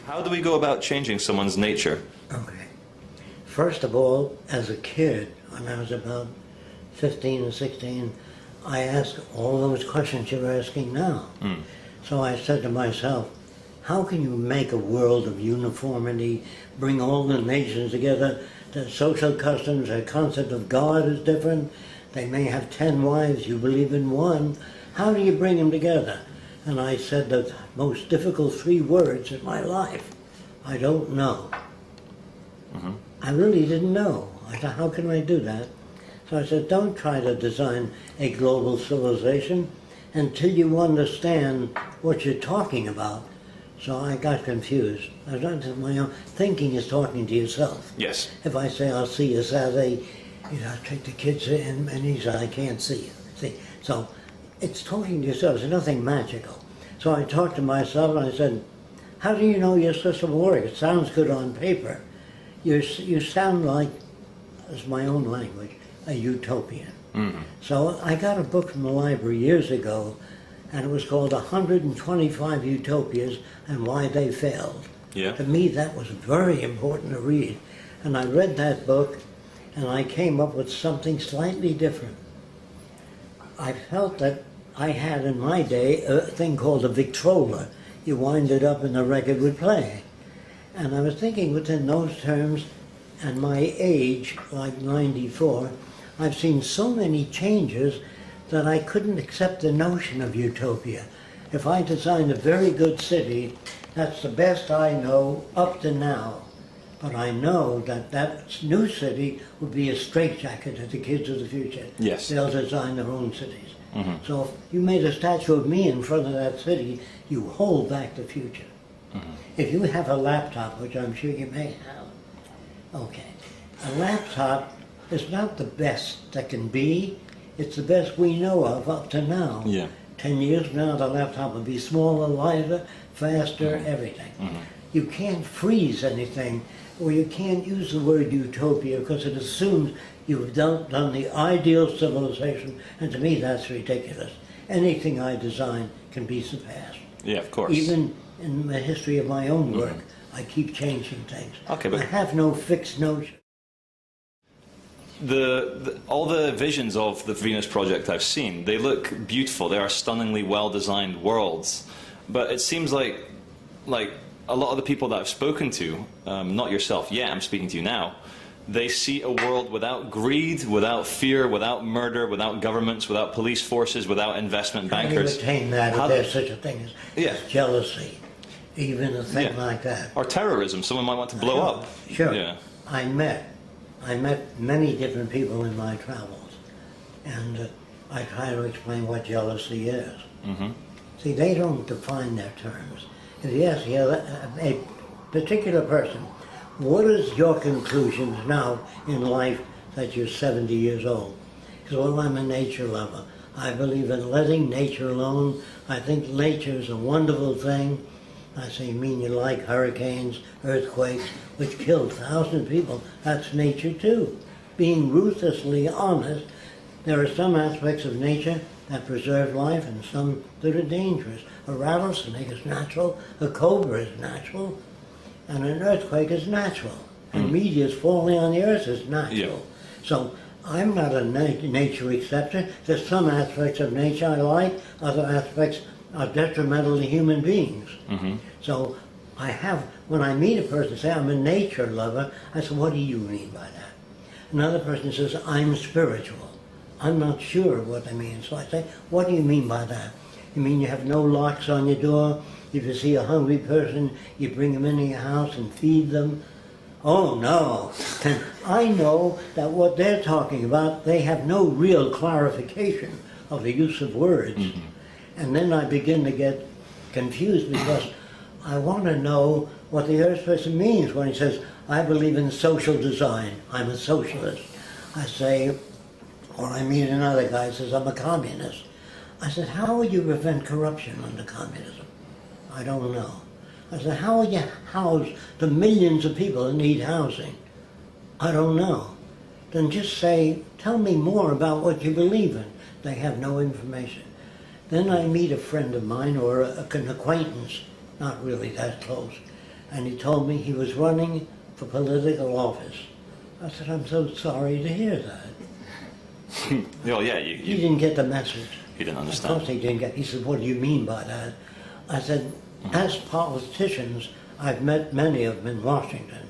How do we go about changing someone's nature? Okay. First of all, as a kid, when I was about 15 or 16, I asked all those questions you're asking now. So I said to myself, how can you make a world of uniformity, bring all the nations together? The social customs, their concept of God is different. They may have 10 wives, you believe in one. How do you bring them together? And I said the most difficult 3 words in my life. I don't know. I really didn't know. I thought, how can I do that? So I said, don't try to design a global civilization until you understand what you're talking about. So I got confused. I started my own thinking is talking to yourself. Yes. If I say I'll see you Saturday, take the kids in, and he said I can't see you. See, so it's talking to yourself. There's nothing magical. So I talked to myself and I said, how do you know your system will work? It sounds good on paper. You sound like, it's my own language, a utopian. So I got a book from the library years ago, and it was called 125 Utopias and Why They Failed. Yeah. To me, that was very important to read. And I read that book, and I came up with something slightly different. I felt that I had in my day a thing called a Victrola. You wind it up and the record would play. And I was thinking within those terms, and my age, like 94, I've seen so many changes that I couldn't accept the notion of utopia. If I designed a very good city, that's the best I know up to now. But I know that that new city would be a straitjacket to the kids of the future. Yes. They'll design their own cities. So if you made a statue of me in front of that city, you hold back the future. If you have a laptop, which I'm sure you may have, okay, a laptop is not the best that can be. It's the best we know of up to now. Yeah. 10 years from now, the laptop will be smaller, lighter, faster, everything. You can't freeze anything, or you can't use the word utopia because it assumes you've done the ideal civilization, and to me that's ridiculous. Anything I design can be surpassed. Yeah, of course. Even in the history of my own work, I keep changing things. Okay, but I have no fixed notion. All the visions of the Venus Project I've seen, they look beautiful. They are stunningly well-designed worlds. But it seems like a lot of the people that I've spoken to, not yourself yet, I'm speaking to you now, they see a world without greed, without fear, without murder, without governments, without police forces, without investment bankers. How do you attain that if there's such a thing as jealousy, even a thing like that? Or terrorism. Someone might want to blow up. Sure. Yeah. I met many different people in my travels, and I try to explain what jealousy is. See, they don't define their terms. If you ask a particular person, what is your conclusions now in life that you're 70 years old? Because, well, I'm a nature lover. I believe in letting nature alone. I think nature is a wonderful thing. I say, you mean you like hurricanes, earthquakes, which killed thousands of people? That's nature too. Being ruthlessly honest, there are some aspects of nature that preserve life and some that are dangerous. A rattlesnake is natural, a cobra is natural, and an earthquake is natural. And meteors falling on the earth is natural. So I'm not a nature acceptor. There's some aspects of nature I like, other aspects are detrimental to human beings. So when I meet a person, say I'm a nature lover, I say, what do you mean by that? Another person says, I'm spiritual. I'm not sure what they mean. So I say, what do you mean by that? You mean you have no locks on your door? If you see a hungry person, you bring them into your house and feed them? Oh, no. And I know that what they're talking about, they have no real clarification of the use of words. And then I begin to get confused because I want to know what the other person means when he says, I believe in social design. I'm a socialist. I say, or I meet another guy who says, I'm a communist. I said, how would you prevent corruption under communism? I don't know. I said, how would you house the millions of people that need housing? I don't know. Then just say, tell me more about what you believe in. They have no information. Then I meet a friend of mine or an acquaintance, not really that close, and he told me he was running for political office. I said, I'm so sorry to hear that. Well, yeah, He didn't get the message. he didn't Of understand. course he didn't get. He said, what do you mean by that? I said, as politicians, I've met many of them in Washington.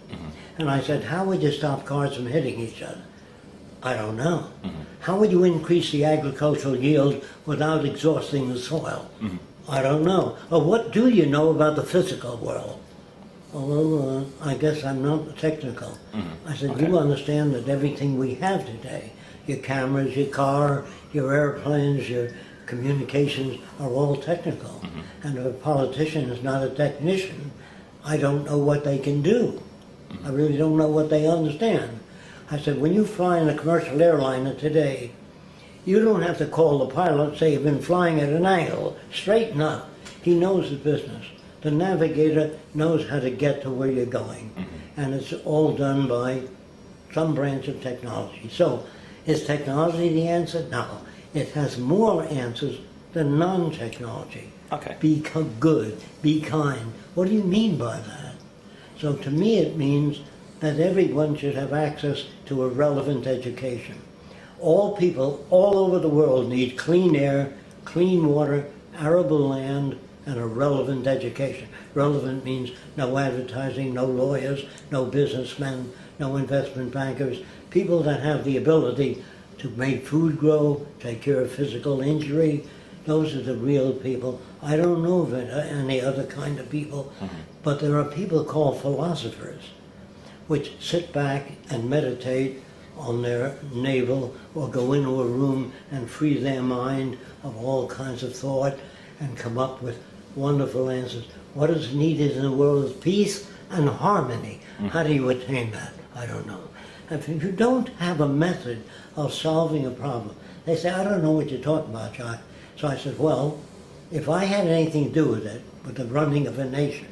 And I said, how would you stop cars from hitting each other? I don't know. How would you increase the agricultural yield without exhausting the soil? I don't know. Or what do you know about the physical world? Well, I guess I'm not technical. I said, Okay. you understand that everything we have today, your cameras, your car, your airplanes, your communications are all technical. And if a politician is not a technician, I don't know what they can do. I really don't know what they understand. I said, when you fly in a commercial airliner today, you don't have to call the pilot and say you've been flying at an angle. Straighten up. He knows the business. The navigator knows how to get to where you're going. And it's all done by some branch of technology. So, is technology the answer? No. It has more answers than non-technology. Okay. Be good, be kind. What do you mean by that? So to me it means that everyone should have access to a relevant education. All people all over the world need clean air, clean water, arable land, and a relevant education. Relevant means no advertising, no lawyers, no businessmen, no investment bankers, people that have the ability to make food grow, take care of physical injury. Those are the real people. I don't know of any other kind of people, but there are people called philosophers, which sit back and meditate on their navel or go into a room and free their mind of all kinds of thought and come up with wonderful answers. What is needed in the world is peace and harmony. How do you attain that? I don't know. If you don't have a method of solving a problem, they say, I don't know what you're talking about, Jacque. So I said, well, if I had anything to do with it, with the running of a nation,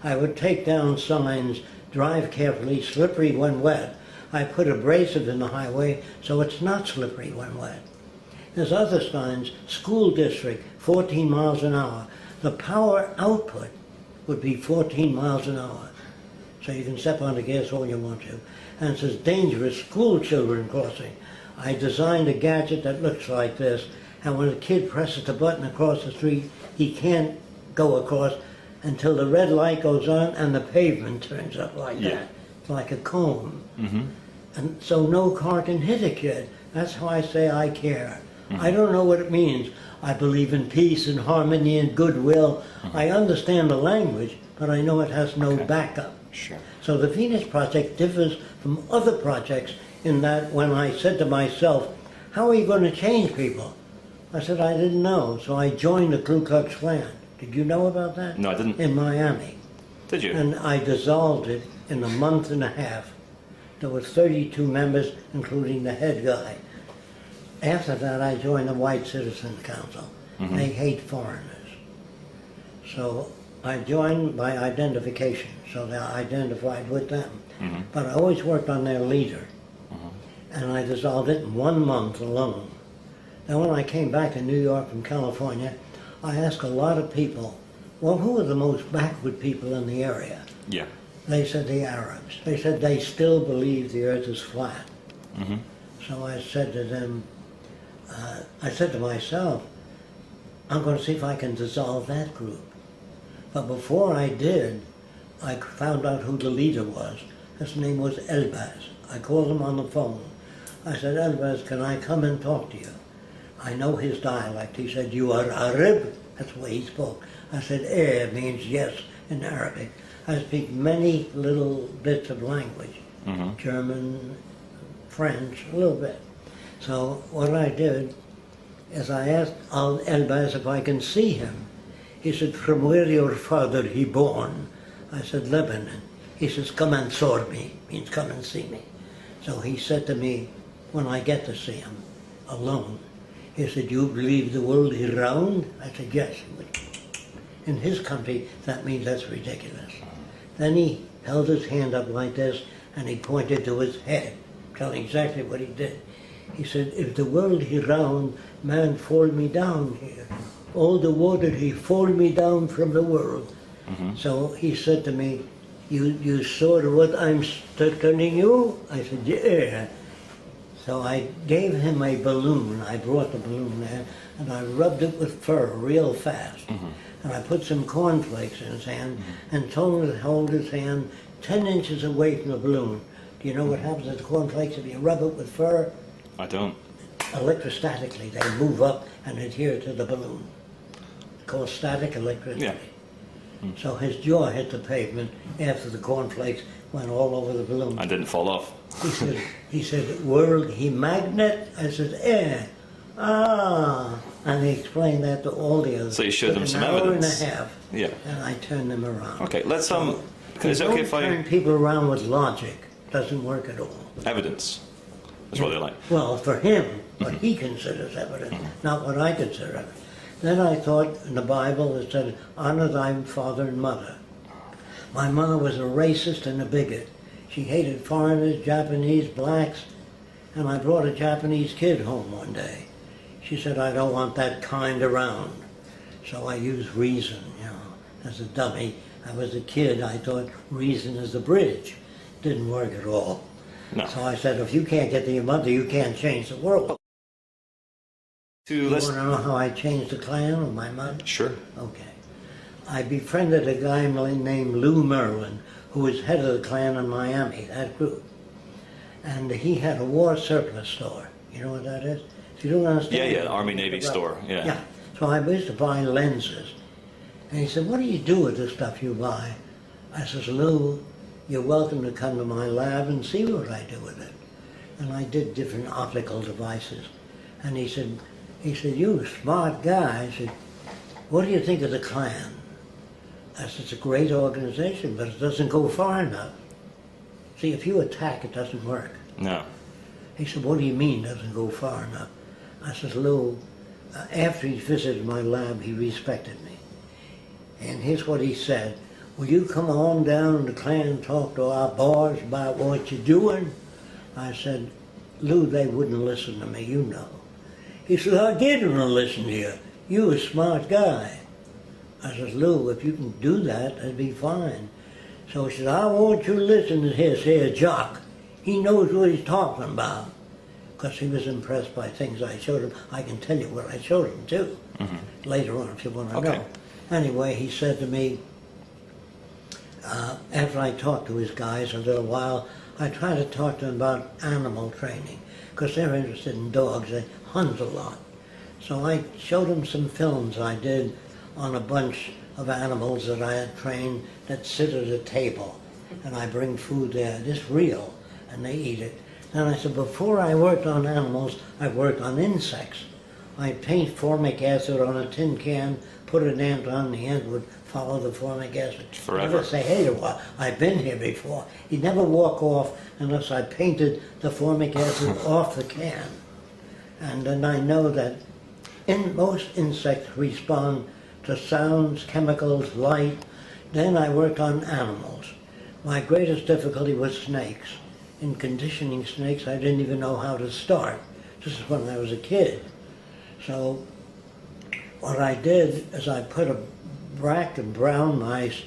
I would take down signs, drive carefully, slippery when wet. I put abrasive in the highway so it's not slippery when wet. There's other signs, school district, 14 miles an hour. The power output would be 14 miles an hour. So you can step on the gas all you want to. And it says dangerous school children crossing. I designed a gadget that looks like this, and when a kid presses the button across the street, he can't go across until the red light goes on and the pavement turns up like that. It's like a cone. And so no car can hit a kid. That's how I say I care. I don't know what it means. I believe in peace and harmony and goodwill. I understand the language, but I know it has no backup. Sure. So the Venus Project differs from other projects in that when I said to myself, how are you going to change people? I said, I didn't know, so I joined the Ku Klux Klan. Did you know about that? No, I didn't. In Miami. Did you? And I dissolved it in a month and a half. There were 32 members, including the head guy. After that, I joined the White Citizens Council. They hate foreigners. So I joined by identification, so they identified with them. But I always worked on their leader. And I dissolved it in 1 month alone. Then when I came back to New York from California, I asked a lot of people, well, who are the most backward people in the area? Yeah. They said the Arabs. They said they still believe the earth is flat. So I said to them, I said to myself, I'm going to see if I can dissolve that group. But before I did, I found out who the leader was. His name was Elbaz. I called him on the phone. I said, Elbaz, can I come and talk to you? I know his dialect. He said, you are Arab? That's the way he spoke. I said, means yes in Arabic. I speak many little bits of language, German, French, a little bit. So what I did is I asked Elbaz if I can see him. He said, from where your father he born? I said, Lebanon. He says, come and saw me, means come and see me. So he said to me, when I get to see him, alone, he said, you believe the world is round? I said, yes. In his country, that means that's ridiculous. Then he held his hand up like this, and he pointed to his head, telling exactly what he did. He said, if the world is round, man fall me down here. All the water, he fall me down from the world. So he said to me, you saw what I'm telling you? I said, yeah. So I gave him a balloon. I brought the balloon there, and I rubbed it with fur real fast. And I put some cornflakes in his hand and told him to hold his hand 10 inches away from the balloon. Do you know what happens to the cornflakes if you rub it with fur? I don't. Electrostatically, they move up and adhere to the balloon. It's called static electricity. Yeah. So his jaw hit the pavement after the cornflakes went all over the balloon. I didn't fall off. He said, world, he magnet? I said, yeah. Ah. And he explained that to all the others. So you showed them some An evidence. hour and a half. Yeah. And I turned them around. Okay, let's, is it Don't okay if turn I... people around with logic. Doesn't work at all. Evidence. That's what they like. Well, for him, what he considers evidence, not what I consider evidence. Then I thought in the Bible it said, honor thy father and mother. My mother was a racist and a bigot. She hated foreigners, Japanese, blacks, and I brought a Japanese kid home one day. She said, I don't want that kind around. So I used reason, you know, as a dummy. I was a kid, I thought reason is the bridge. Didn't work at all. No. So I said, if you can't get to your mother, you can't change the world. You want to know how I changed the Klan with my mother? Sure. Okay. I befriended a guy named Lou Merlin, who was head of the Klan in Miami, that group. And he had a war surplus store. You know what that is? If you don't understand. Yeah, Army-Navy store, yeah. Yeah. So I used to buy lenses. And he said, what do you do with the stuff you buy? I says, Lou, you're welcome to come to my lab and see what I do with it. And I did different optical devices. And he said, you're a smart guy. I said, what do you think of the Klan? I said, it's a great organization, but it doesn't go far enough. See, if you attack, it doesn't work. No. He said, what do you mean it doesn't go far enough? I said, Lou, after he visited my lab, he respected me. And here's what he said, will you come on down to the Klan and talk to our boss about what you're doing? I said, Lou, they wouldn't listen to me, you know. He said, I didn't want to listen to you. You're a smart guy. I said, Lou, if you can do that, that'd be fine. So he said, I want you to listen to his Jacque. He knows what he's talking about. Because he was impressed by things I showed him. I can tell you what I showed him, too, later on, if you want to know. Anyway, he said to me, after I talked to his guys a little while, I tried to talk to them about animal training, because they're interested in dogs. They hunt a lot. So I showed them some films I did on a bunch of animals that I had trained that sit at a table, and I bring food there. It's real, and they eat it. Then I said, before I worked on animals, I worked on insects. I'd paint formic acid on a tin can, put an ant on, the ant would follow the formic acid. Forever. Never say, hey, I've been here before. He'd never walk off unless I painted the formic acid off the can. And then I know that most insects respond to sounds, chemicals, light. Then I worked on animals. My greatest difficulty was snakes. In conditioning snakes, I didn't even know how to start. This is when I was a kid. So what I did is I put a rack of brown mice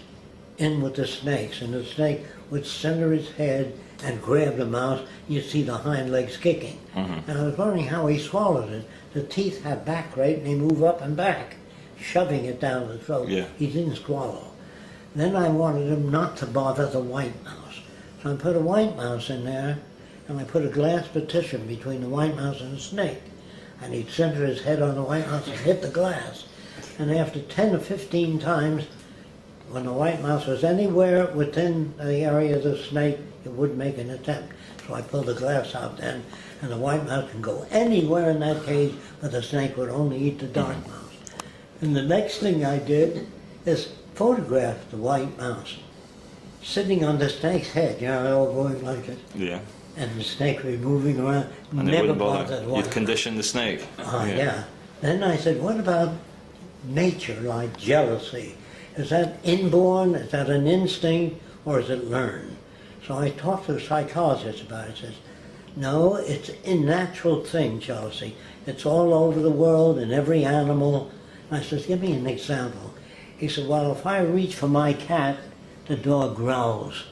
in with the snakes, and the snake would center its head and grab the mouse. You'd see the hind legs kicking. And I was wondering how he swallowed it. The teeth have back right, and they move up and back, shoving it down the throat. Yeah. He didn't swallow. Then I wanted him not to bother the white mouse. So I put a white mouse in there, and I put a glass partition between the white mouse and the snake. And he'd center his head on the white mouse and hit the glass. And after 10 or 15 times, when the white mouse was anywhere within the area of the snake, it would make an attempt. So I pulled the glass out then, and the white mouse can go anywhere in that cage, but the snake would only eat the dark mouse. And the next thing I did is photograph the white mouse sitting on the snake's head, you know, they're all going like this. Yeah. And the snake was moving around, And they never wouldn't bother. bothered the You'd white condition the snake. yeah. Then I said, what about nature, like jealousy? Is that inborn? Is that an instinct? Or is it learned? So I talked to a psychologist about it. He says, no, it's a natural thing, jealousy. It's all over the world, in every animal. And I said, give me an example. He said, well, if I reach for my cat the dog growls,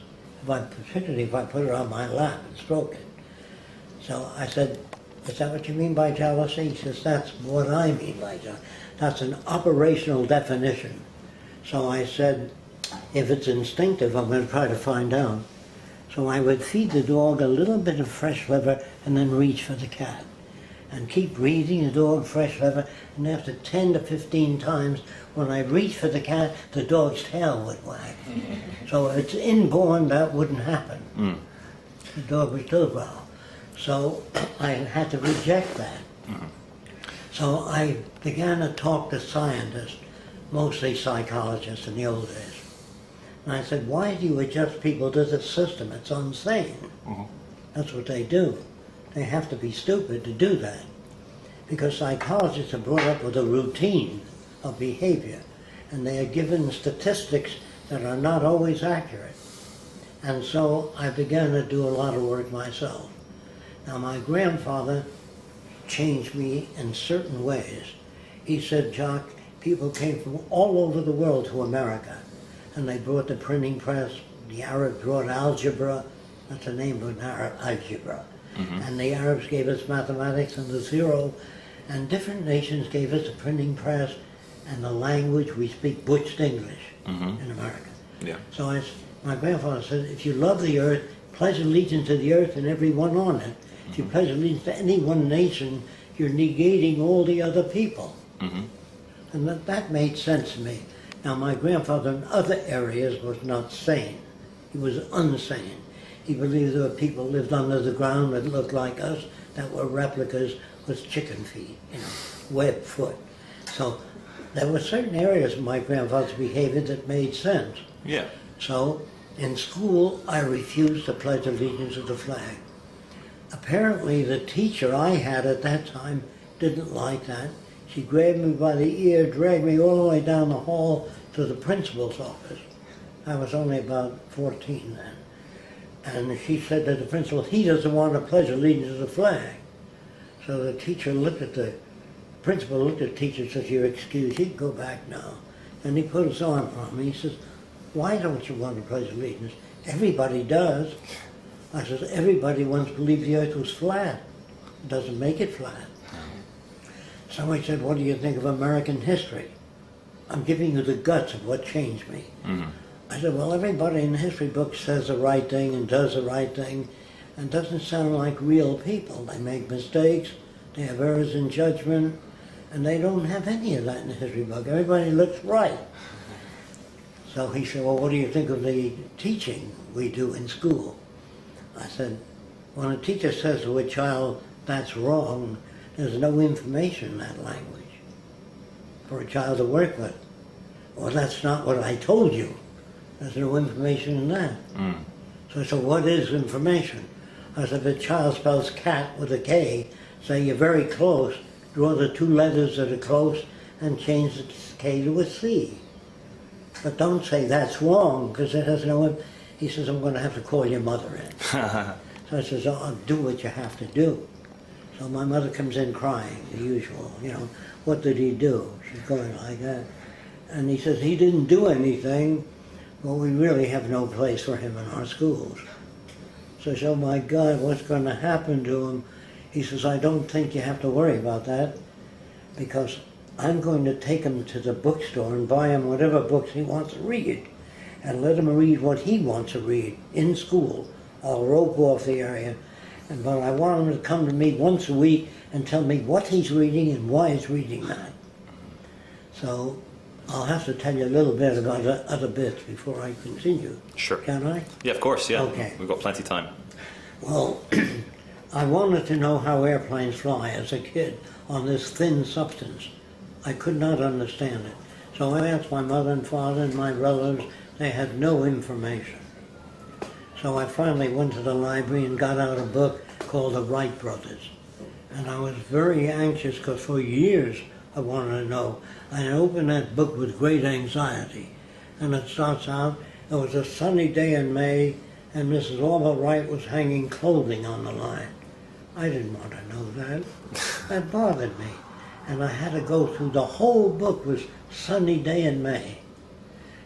particularly if I put it on my lap and stroke it. So I said, is that what you mean by jealousy? He says, that's what I mean by jealousy. That's an operational definition. So I said, if it's instinctive, I'm going to try to find out. So I would feed the dog a little bit of fresh liver and then reach for the cat. And keep reading the dog fresh liver, and after 10 to 15 times, when I reach for the cat, the dog's tail would wag. So it's inborn that wouldn't happen. Mm. The dog would still growl. So I had to reject that. Mm. So I began to talk to scientists, mostly psychologists in the old days. And I said, why do you adjust people to the system? It's insane. Mm-hmm. That's what they do. They have to be stupid to do that. Because psychologists are brought up with a routine of behavior. And they are given statistics that are not always accurate. And so I began to do a lot of work myself. Now my grandfather changed me in certain ways. He said, Jacque, people came from all over the world to America. And they brought the printing press. The Arabs brought algebra. That's the name of an Arab, algebra. Mm-hmm. And the Arabs gave us mathematics and the zero. And different nations gave us a printing press and the language. We speak butched English in America. Yeah. So my grandfather said, if you love the earth, pledge allegiance to the earth and everyone on it. If you pledge allegiance to any one nation, you're negating all the other people. Mm-hmm. And that made sense to me. Now, my grandfather in other areas was not sane. He was unsane. He believed there were people lived under the ground that looked like us, that were replicas with chicken feet, webbed foot. So there were certain areas of my grandfather's behavior that made sense. Yeah. So in school, I refused to pledge allegiance to the flag. Apparently, the teacher I had at that time didn't like that. She grabbed me by the ear, dragged me all the way down the hall to the principal's office. I was only about 14 then. And she said to the principal, he doesn't want to pledge allegiance to the flag. So the teacher looked at the principal, looked at the teacher and said, you're excused, you can go back now. And he put his arm on me. He says, why don't you want to pledge allegiance? Everybody does. I said, everybody once believed the earth was flat. It doesn't make it flat. Somebody said, what do you think of American history? I'm giving you the guts of what changed me. Mm-hmm. I said, well, everybody in the history books says the right thing and does the right thing and doesn't sound like real people. They make mistakes, they have errors in judgment, and they don't have any of that in the history book. Everybody looks right. So he said, well, what do you think of the teaching we do in school? I said, when a teacher says to a child, that's wrong, there's no information in that language for a child to work with. Well, that's not what I told you. There's no information in that. Mm. So I said, what is information? I said, if a child spells cat with a K, say you're very close, draw the two letters that are close and change the K to a C. But don't say that's wrong, because it has no... He says, I'm going to have to call your mother in. So I says, oh, I'll do what you have to do. So my mother comes in crying, the usual, what did he do? She's going like that. And he says, he didn't do anything. Well, we really have no place for him in our schools. So I said, oh my God, what's going to happen to him? He says, I don't think you have to worry about that, because I'm going to take him to the bookstore and buy him whatever books he wants to read, and let him read what he wants to read in school. I'll rope off the area. But I want him to come to me once a week and tell me what he's reading and why he's reading that. So I'll have to tell you a little bit about other bits before I continue. Sure. Can I? Yeah, of course, yeah. Okay. We've got plenty of time. Well, I wanted to know how airplanes fly as a kid on this thin substance. I could not understand it. So I asked my mother and father and my relatives. They had no information. So I finally went to the library and got out a book called The Wright Brothers. And I was very anxious because for years I wanted to know. I opened that book with great anxiety. And it starts out, it was a sunny day in May and Mrs. Orville Wright was hanging clothing on the line. I didn't want to know that. That bothered me. And I had to go through the whole book was sunny day in May.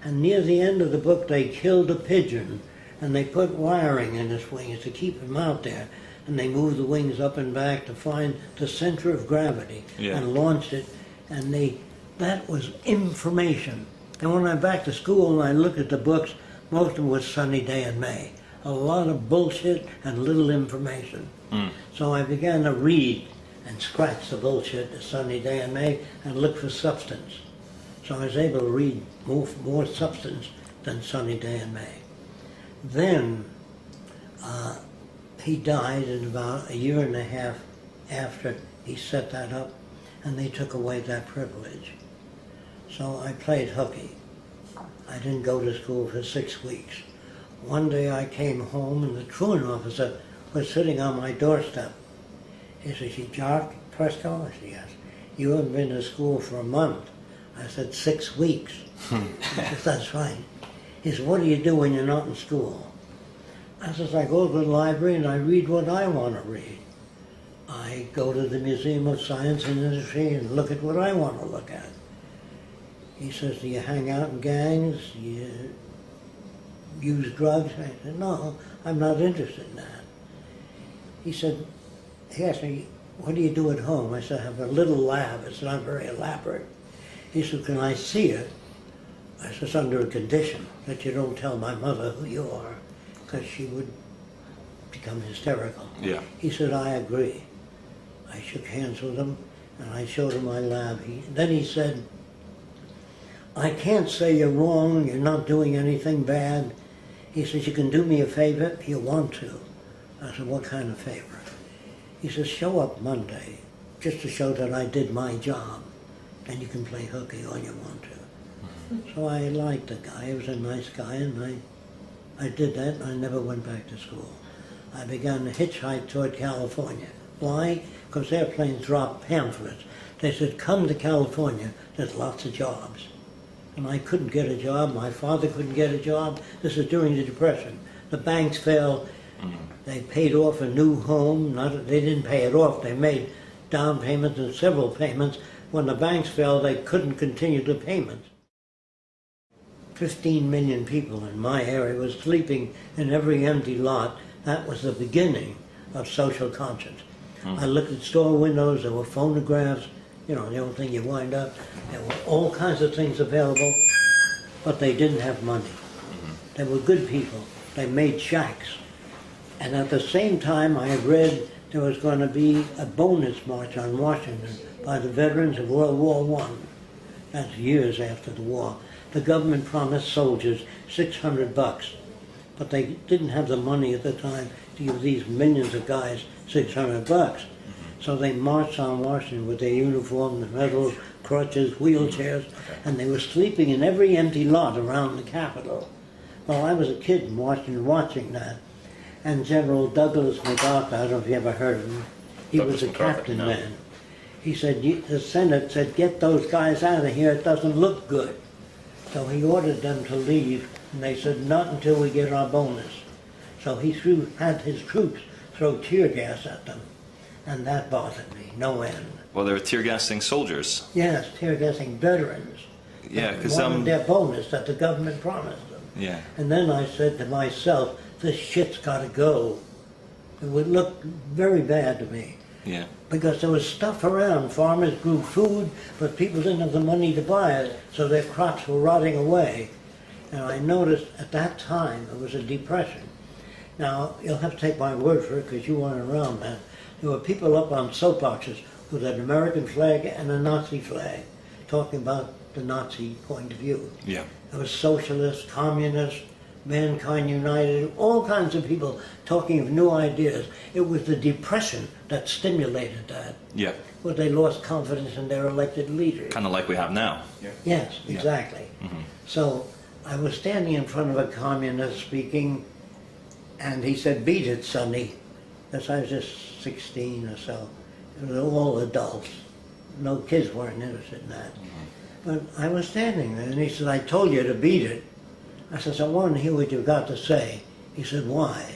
And near the end of the book, they killed a pigeon, and they put wiring in its wings to keep him out there. And they moved the wings up and back to find the center of gravity and launched it. And that was information. And when I'm back to school and I look at the books, most of them was Sunny Day in May. A lot of bullshit and little information. So I began to read and scratch the bullshit, the Sunny Day in May, and look for substance. So I was able to read more substance than Sunny Day in May. Then he died in about a year and a half after he set that up, and they took away that privilege. So I played hooky. I didn't go to school for 6 weeks. One day I came home and the truant officer was sitting on my doorstep. He said, "You Jacque Fresco?" I said, "Yes." "You haven't been to school for a month." I said, 6 weeks. He said, "That's right." He said, "What do you do when you're not in school?" I said, "I go to the library and I read what I want to read. I go to the Museum of Science and Industry and look at what I want to look at." He says, "Do you hang out in gangs? Do you use drugs?" I said, "No, I'm not interested in that." He asked me, "What do you do at home?" I said, "I have a little lab. It's not very elaborate." He said, "Can I see it?" I said, "It's under a condition that you don't tell my mother who you are, because she would become hysterical." Yeah. He said, "I agree." I shook hands with him, and I showed him my lab. Then he said, "I can't say you're wrong, you're not doing anything bad." He says, "You can do me a favor if you want to." I said, "What kind of favor?" He says, "Show up Monday, just to show that I did my job, and you can play hooky all you want to." So I liked the guy. He was a nice guy, and I did that, and I never went back to school. I began to hitchhike toward California. Why? Because airplanes dropped pamphlets. They said, "Come to California, there's lots of jobs." And I couldn't get a job. My father couldn't get a job. This is during the Depression. The banks failed. They paid off a new home. They didn't pay it off. They made down payments and several payments. When the banks fell, they couldn't continue the payments. 15 million people in my area were sleeping in every empty lot. That was the beginning of social conscience. I looked at store windows. There were phonographs. You know, the old thing you wind up. There were all kinds of things available, but they didn't have money. They were good people. They made shacks. And at the same time, I had read there was going to be a bonus march on Washington by the veterans of World War I. That's years after the war. The government promised soldiers $600, but they didn't have the money at the time to give these millions of guys $600. So they marched on Washington with their uniforms, medals, crutches, wheelchairs, and they were sleeping in every empty lot around the Capitol. Well, I was a kid in Washington watching that, and General Douglas MacArthur, I don't know if you ever heard of him, he was a captain then. He said, the Senate said, "Get those guys out of here, it doesn't look good." So he ordered them to leave, and they said, "Not until we get our bonus." So he had his troops throw tear gas at them. And that bothered me, no end. Well, they were tear gassing soldiers. Yes, tear gassing veterans. Yeah, because wanted their bonus that the government promised them. Yeah. And then I said to myself, this shit's got to go. It would look very bad to me. Yeah. Because there was stuff around. Farmers grew food, but people didn't have the money to buy it, so their crops were rotting away. And I noticed at that time it was a depression. Now, you'll have to take my word for it because you weren't around then. There were people up on soapboxes with an American flag and a Nazi flag, talking about the Nazi point of view. Yeah. There was socialists, communists, Mankind United, all kinds of people talking of new ideas. It was the Depression that stimulated that. Yeah. Well, they lost confidence in their elected leaders. Kind of like we have now. Yeah. Yes, exactly. Yeah. Mm-hmm. So I was standing in front of a communist speaking, and he said, "Beat it, Sonny." Because I was just 16 or so. It was all adults. No kids weren't interested in that. But I was standing there, and he said, "I told you to beat it." I said, "I want to hear what you've got to say." He said, "Why?"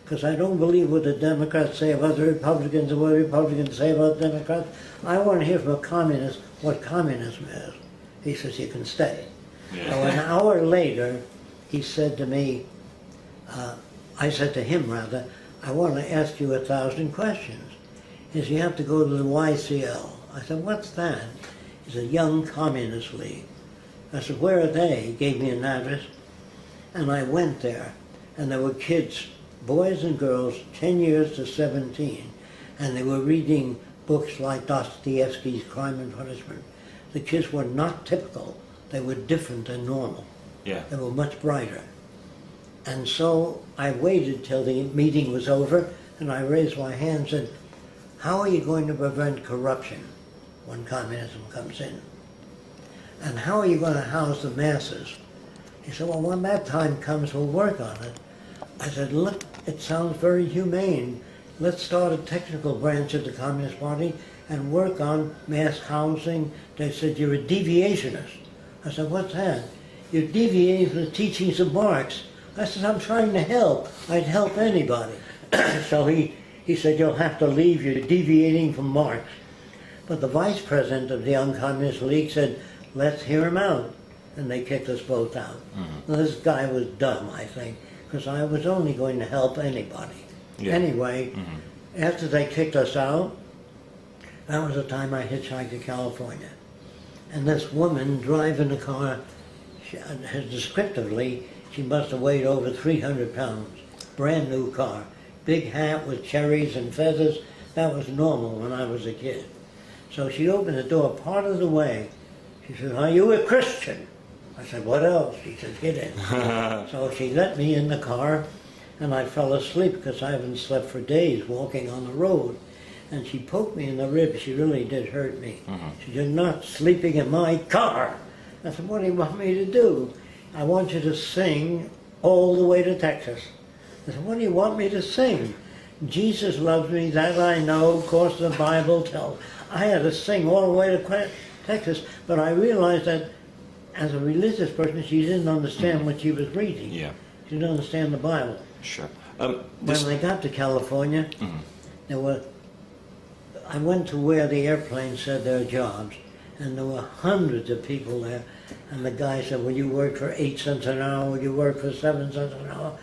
"Because I don't believe what the Democrats say about the Republicans and what Republicans say about Democrats. I want to hear from a communist what communism is." He says, "You can stay." Yeah. So an hour later, he said to me, I said to him rather, I want to ask you 1,000 questions. He said, you have to go to the YCL. I said, what's that? He said, Young Communist League. I said, where are they? He gave me an address. And I went there. And there were kids, boys and girls, 10 years to 17. And they were reading books like Dostoevsky's Crime and Punishment. The kids were not typical. They were different than normal. Yeah. They were much brighter. And so I waited till the meeting was over, and I raised my hand and said, how are you going to prevent corruption when communism comes in? And how are you going to house the masses? He said, well, when that time comes, we'll work on it. I said, look, it sounds very humane. Let's start a technical branch of the Communist Party and work on mass housing. They said, you're a deviationist. I said, what's that? You're deviating from the teachings of Marx. I said, I'm trying to help. I'd help anybody. So he said, you'll have to leave. You're deviating from Marx. But the vice president of the Young Communist League said, let's hear him out. And they kicked us both out. Mm-hmm. This guy was dumb, I think, because I was only going to help anybody. Yeah. Anyway, after they kicked us out, that was the time I hitchhiked to California. And this woman driving the car, descriptively, she must have weighed over 300 pounds. Brand new car. Big hat with cherries and feathers. That was normal when I was a kid. So she opened the door part of the way. She said, are you a Christian? I said, what else? She said, get in. So she let me in the car, and I fell asleep because I haven't slept for days walking on the road. And she poked me in the ribs. She really did hurt me. She said, you're not sleeping in my car. I said, what do you want me to do? I want you to sing all the way to Texas. I said, what do you want me to sing? Jesus loves me, that I know, of course the Bible tells. I had to sing all the way to Texas, but I realized that as a religious person, she didn't understand what she was reading. Yeah. She didn't understand the Bible. Sure. When they got to California, I went to where the airplanes said their jobs, and there were hundreds of people there. And the guy said, will you work for 8 cents an hour? Will you work for 7 cents an hour?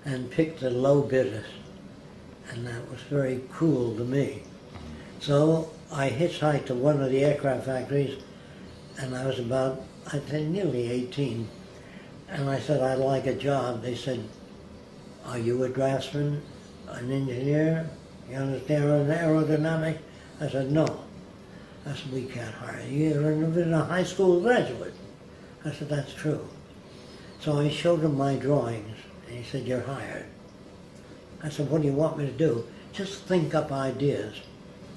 And picked the low bidders. And that was very cruel to me. So I hitchhiked to one of the aircraft factories, and I was about, I think, nearly 18. And I said, I'd like a job. They said, are you a draftsman, an engineer? You understand aerodynamics? I said, no. I said, we can't hire you. You're a high school graduate. I said, that's true. So I showed him my drawings, and he said, you're hired. I said, what do you want me to do? Just think up ideas.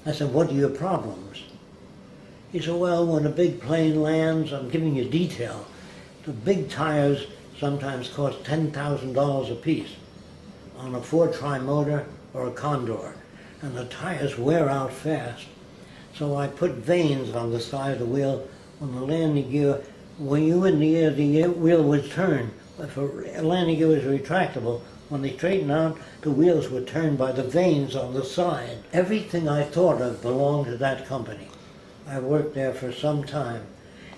I said, what are your problems? He said, well, when a big plane lands, I'm giving you detail. The big tires sometimes cost $10,000 a piece on a Ford Tri-Motor or a Condor, and the tires wear out fast. So I put vanes on the side of the wheel. When the landing gear, when you were in the air, the wheel would turn. If a landing gear was retractable, when they straightened out, the wheels were turned by the vanes on the side. Everything I thought of belonged to that company. I worked there for some time.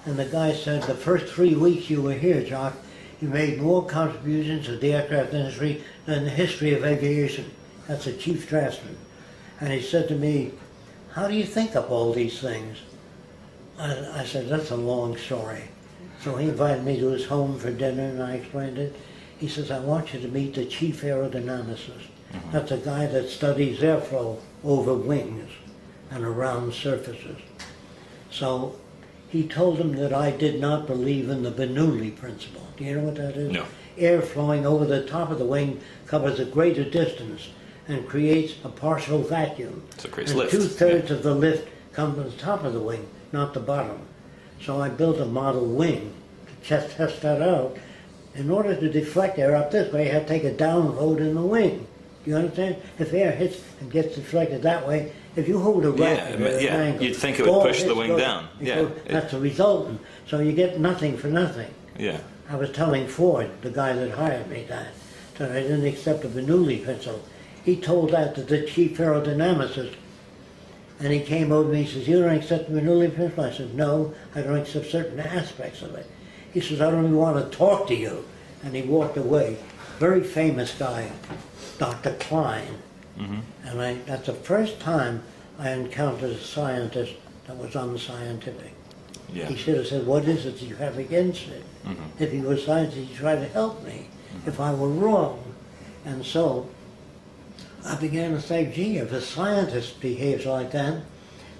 And the guy said, the first 3 weeks you were here, Jacque, you made more contributions to the aircraft industry than the history of aviation. That's a chief draftsman. And he said to me, how do you think up all these things? I said, that's a long story. So he invited me to his home for dinner, and I explained it. He says, I want you to meet the chief aerodynamicist. That's a guy that studies airflow over wings and around surfaces. So he told him that I did not believe in the Bernoulli principle. Do you know what that is? No. Air flowing over the top of the wing covers a greater distance and creates a partial vacuum. So it creates and lift. 2/3 of the lift comes from the top of the wing, not the bottom. So I built a model wing to test that out. In order to deflect air up this way, you have to take a down load in the wing. Do you understand? If air hits and gets deflected that way, if you hold a racket at an angle, you'd think it would push the wing down. That's the resultant. So you get nothing for nothing. Yeah. I was telling Ford, the guy that hired me, that I didn't accept the Bernoulli principle. He told that to the chief aerodynamicist, and he came over to me and says, you don't accept the Bernoulli principle? I said, no, I don't accept certain aspects of it. He says, I don't even want to talk to you. And he walked away. Very famous guy, Dr. Klein. And that's the first time I encountered a scientist that was unscientific. Yeah. He should have said, what is it you have against it? If he was scientific, he'd try to help me if I were wrong. And so I began to say, gee, if a scientist behaves like that,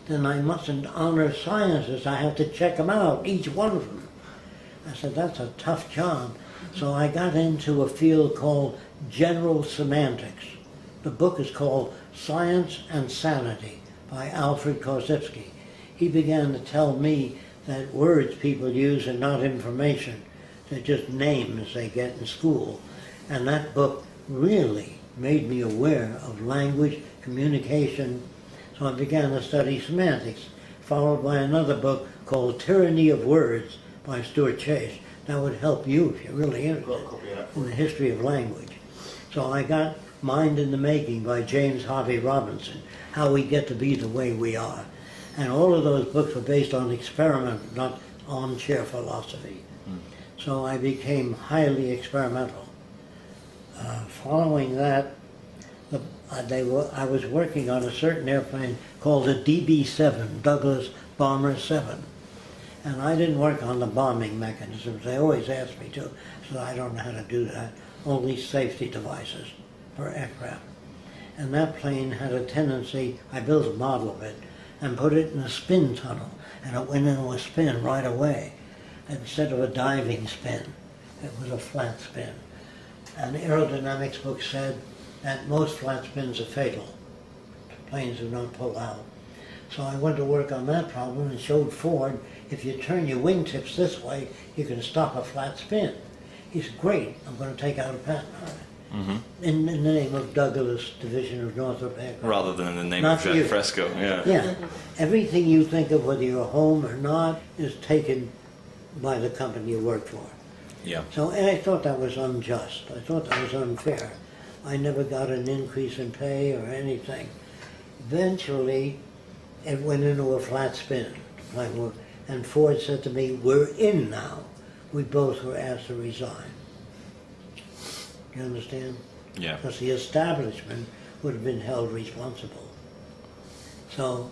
then I mustn't honor scientists. I have to check them out, each one of them. I said, that's a tough job. So I got into a field called general semantics. The book is called Science and Sanity by Alfred Korzybski. He began to tell me that words people use are not information. They're just names they get in school. And that book really made me aware of language, communication. So I began to study semantics, followed by another book called Tyranny of Words by Stuart Chase. That would help you if you're really interested in the history of language. So I got Mind in the Making by James Harvey Robinson, How We Get to Be the Way We Are. And all of those books were based on experiment, not armchair philosophy. So I became highly experimental. Following that, I was working on a certain airplane called the DB-7, Douglas Bomber 7. And I didn't work on the bombing mechanisms. They always asked me to, so I don't know how to do that. Only safety devices for aircraft. And that plane had a tendency, I built a model of it, and put it in a spin tunnel, and it went into a spin right away. Instead of a diving spin, it was a flat spin. And the aerodynamics book said that most flat spins are fatal. Planes do not pull out. So I went to work on that problem and showed Ford, if you turn your wingtips this way, you can stop a flat spin. He said, great, I'm going to take out a patent on it. In the name of Douglas Division of Northrop Aircraft. Rather than in the name Not of you. Jacque Fresco, yeah. Yeah. Everything you think of, whether you're home or not, is taken by the company you work for. Yeah. So, and I thought that was unjust. I thought that was unfair. I never got an increase in pay or anything. Eventually, it went into a flat spin. And Ford said to me, we're in now. We both were asked to resign. You understand? Yeah. Because the establishment would have been held responsible. So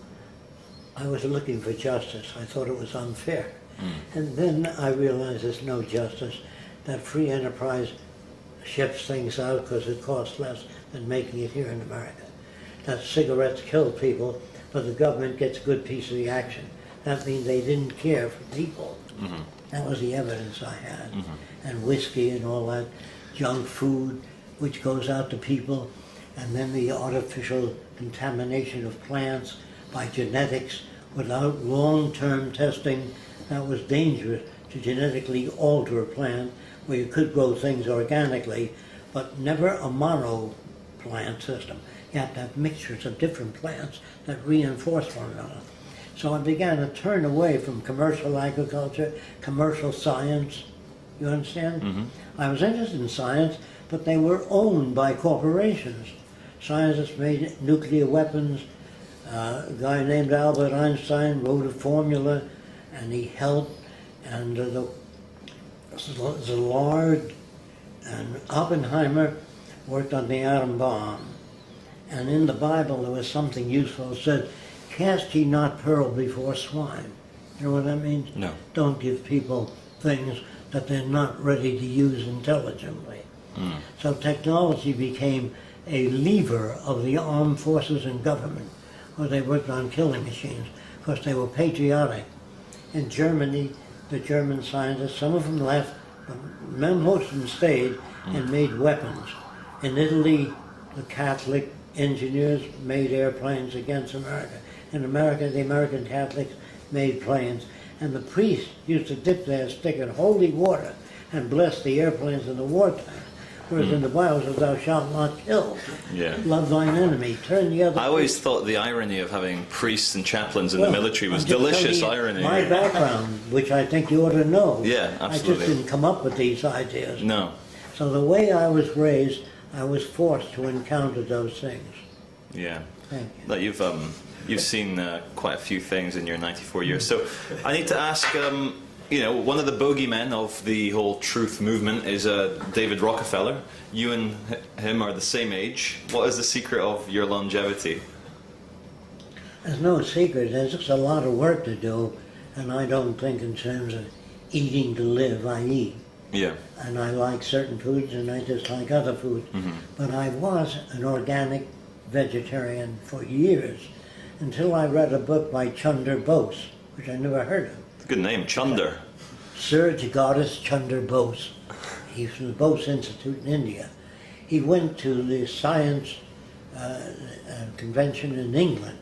I was looking for justice. I thought it was unfair. And then I realized there's no justice, that free enterprise ships things out because it costs less than making it here in America. That cigarettes kill people, but the government gets a good piece of the action. That means they didn't care for people. That was the evidence I had. And whiskey and all that junk food, which goes out to people, and then the artificial contamination of plants by genetics without long-term testing. That was dangerous, to genetically alter a plant where you could grow things organically, but never a mono plant system. You have to have mixtures of different plants that reinforce one another. So I began to turn away from commercial agriculture, commercial science. You understand? I was interested in science, but they were owned by corporations. Scientists made nuclear weapons. A guy named Albert Einstein wrote a formula, and he helped. And Szilard and Oppenheimer worked on the atom bomb. And in the Bible there was something useful. It said, cast ye not pearl before swine. You know what that means? No. Don't give people things that they're not ready to use intelligently. So technology became a lever of the armed forces and government, where they worked on killing machines, because they were patriotic. In Germany, the German scientists, some of them left, but most of them stayed and made weapons. In Italy, the Catholic engineers made airplanes against America. In America, the American Catholics made planes. And the priests used to dip their stick in holy water and bless the airplanes in the wartime. Whereas in the Bible it says, thou shalt not kill. Yeah. Love thine enemy. Turn the other. I always thought the irony of having priests and chaplains in the military was I'm just delicious telling you irony. My background, which I think you ought to know. Yeah, absolutely. I just didn't come up with these ideas. No. So the way I was raised, I was forced to encounter those things. Yeah. Thank you. Like you've seen quite a few things in your 94 years. So I need to ask, you know, one of the bogeymen of the whole truth movement is David Rockefeller. You and him are the same age. What is the secret of your longevity? There's no secret. There's just a lot of work to do, and I don't think in terms of eating to live. I eat. Yeah. And I like certain foods, and I just like other foods. But I was an organic vegetarian for years, until I read a book by Chunder Bose, which I never heard of. Good name, Chunder. Sir Jagadish Chunder Bose. He's from the Bose Institute in India. He went to the science convention in England,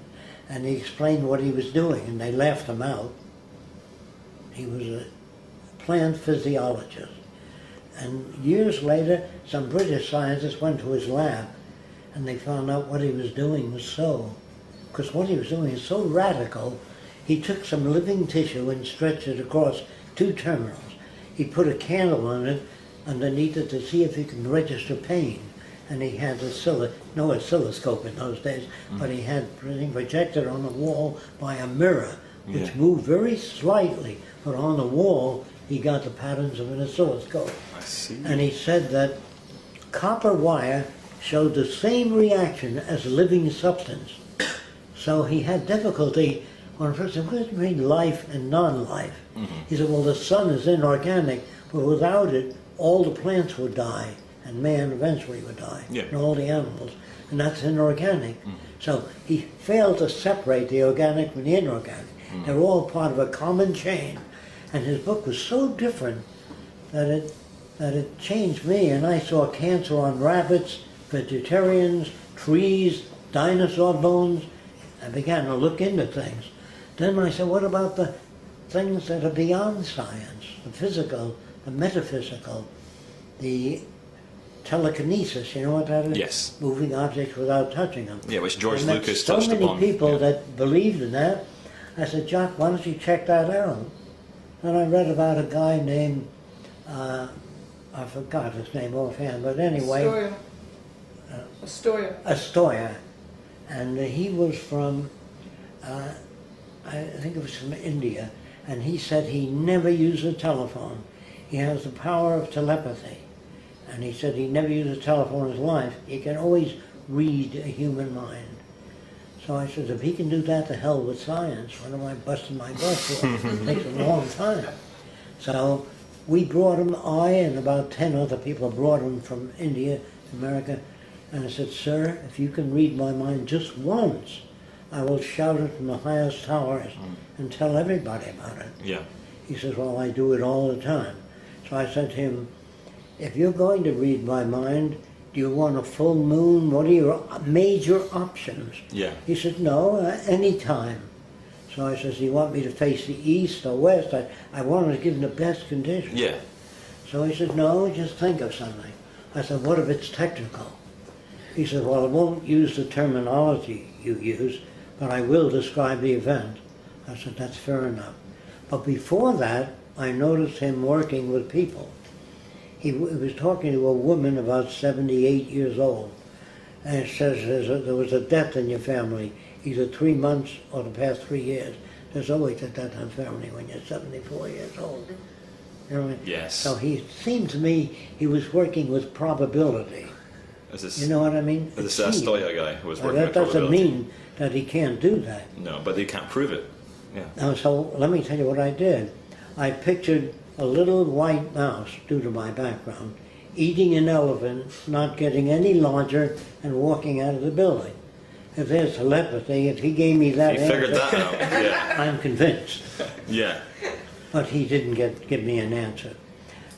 and he explained what he was doing, and they laughed him out. He was a plant physiologist. And years later, some British scientists went to his lab, and they found out what he was doing was because what he was doing is so radical. He took some living tissue and stretched it across 2 terminals. He put a candle on it underneath it to see if he could register pain. And he had no oscilloscope in those days, but he had everything projected on the wall by a mirror, which moved very slightly, but on the wall he got the patterns of an oscilloscope. I see. And he said that copper wire showed the same reaction as living substance. So he had difficulty when first said, what between life and non-life? He said, well, the sun is inorganic, but without it, all the plants would die, and man eventually would die, and all the animals, and that's inorganic. So he failed to separate the organic from the inorganic. They're all part of a common chain, and his book was so different that it changed me, and I saw cancer on rabbits, vegetarians, trees, dinosaur bones. I began to look into things. Then I said, what about the things that are beyond science, the physical, the metaphysical, the telekinesis, you know what that is? Yes. Moving objects without touching them. Yeah, which George And Lucas so touched many upon. people that believed in that. I said, Jacque, why don't you check that out? And I read about a guy named, I forgot his name offhand, but anyway. Astoria. And he was from, I think it was from India, and he said he never used a telephone. He has the power of telepathy. And he said he never used a telephone in his life. He can always read a human mind. So I said, if he can do that, to hell with science. What am I busting my butt for? It takes a long time. So we brought him, I and about 10 other people brought him from India to America. And I said, sir, if you can read my mind just once, I will shout it from the highest towers and tell everybody about it. Yeah. He says, well, I do it all the time. So I said to him, if you're going to read my mind, do you want a full moon? What are your major options? Yeah. He said, no, any time. So I says, do you want me to face the east or west? I wanted to give him the best conditions. Yeah. So he said, no, just think of something. I said, what if it's technical? He said, well, I won't use the terminology you use, but I will describe the event. I said, that's fair enough. But before that, I noticed him working with people. He was talking to a woman about 78 years old, and it says there was a death in your family, either 3 months or the past 3 years. There's always a death in the family when you're 74 years old. You know what I mean? Yes. So he seemed to me he was working with probability. You know what I mean? This Astoria guy who was working that with doesn't probability. mean that he can't do that. No, but they can't prove it. Yeah. Now, so let me tell you what I did. I pictured a little white mouse, due to my background, eating an elephant, not getting any larger, and walking out of the building. If there's telepathy, if he gave me that He answer, figured that out. Yeah. I'm convinced. Yeah. But he didn't give me an answer.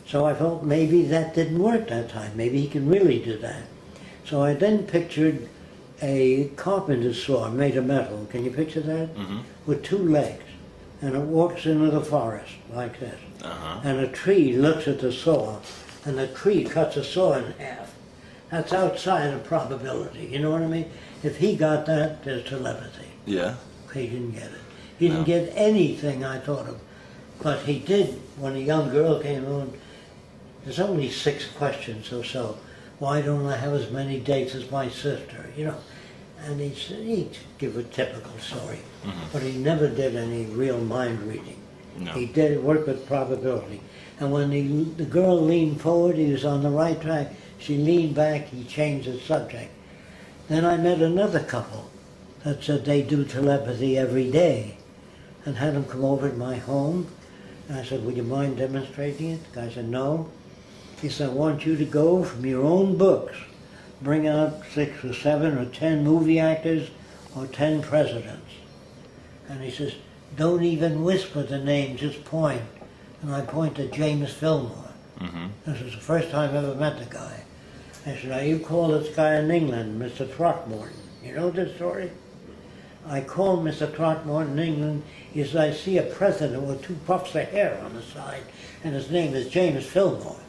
So I thought maybe that didn't work that time. Maybe he can really do that. So I then pictured a carpenter's saw made of metal. Can you picture that? Mm-hmm. With 2 legs. And it walks into the forest like this. Uh-huh. And a tree looks at the saw, and the tree cuts the saw in half. That's outside of probability. You know what I mean? If he got that, there's telepathy. Yeah. He didn't get it. He didn't get anything I thought of. But he did, when a young girl came on, there's only 6 questions or so. Why don't I have as many dates as my sister? You know, and he'd give a typical story, but he never did any real mind reading. No. He did work with probability. And when the girl leaned forward, he was on the right track. She leaned back, he changed the subject. Then I met another couple that said they do telepathy every day, and had them come over to my home. And I said, would you mind demonstrating it? The guy said, no. He said, I want you to go from your own books, bring out 6 or 7 or 10 movie actors or 10 presidents. And he says, don't even whisper the name, just point. And I point to James Fillmore. Mm-hmm. This was the first time I ever met the guy. I said, now you call this guy in England Mr. Throckmorton. You know this story? I called Mr. Throckmorton in England. He said, I see a president with 2 puffs of hair on the side, and his name is James Fillmore.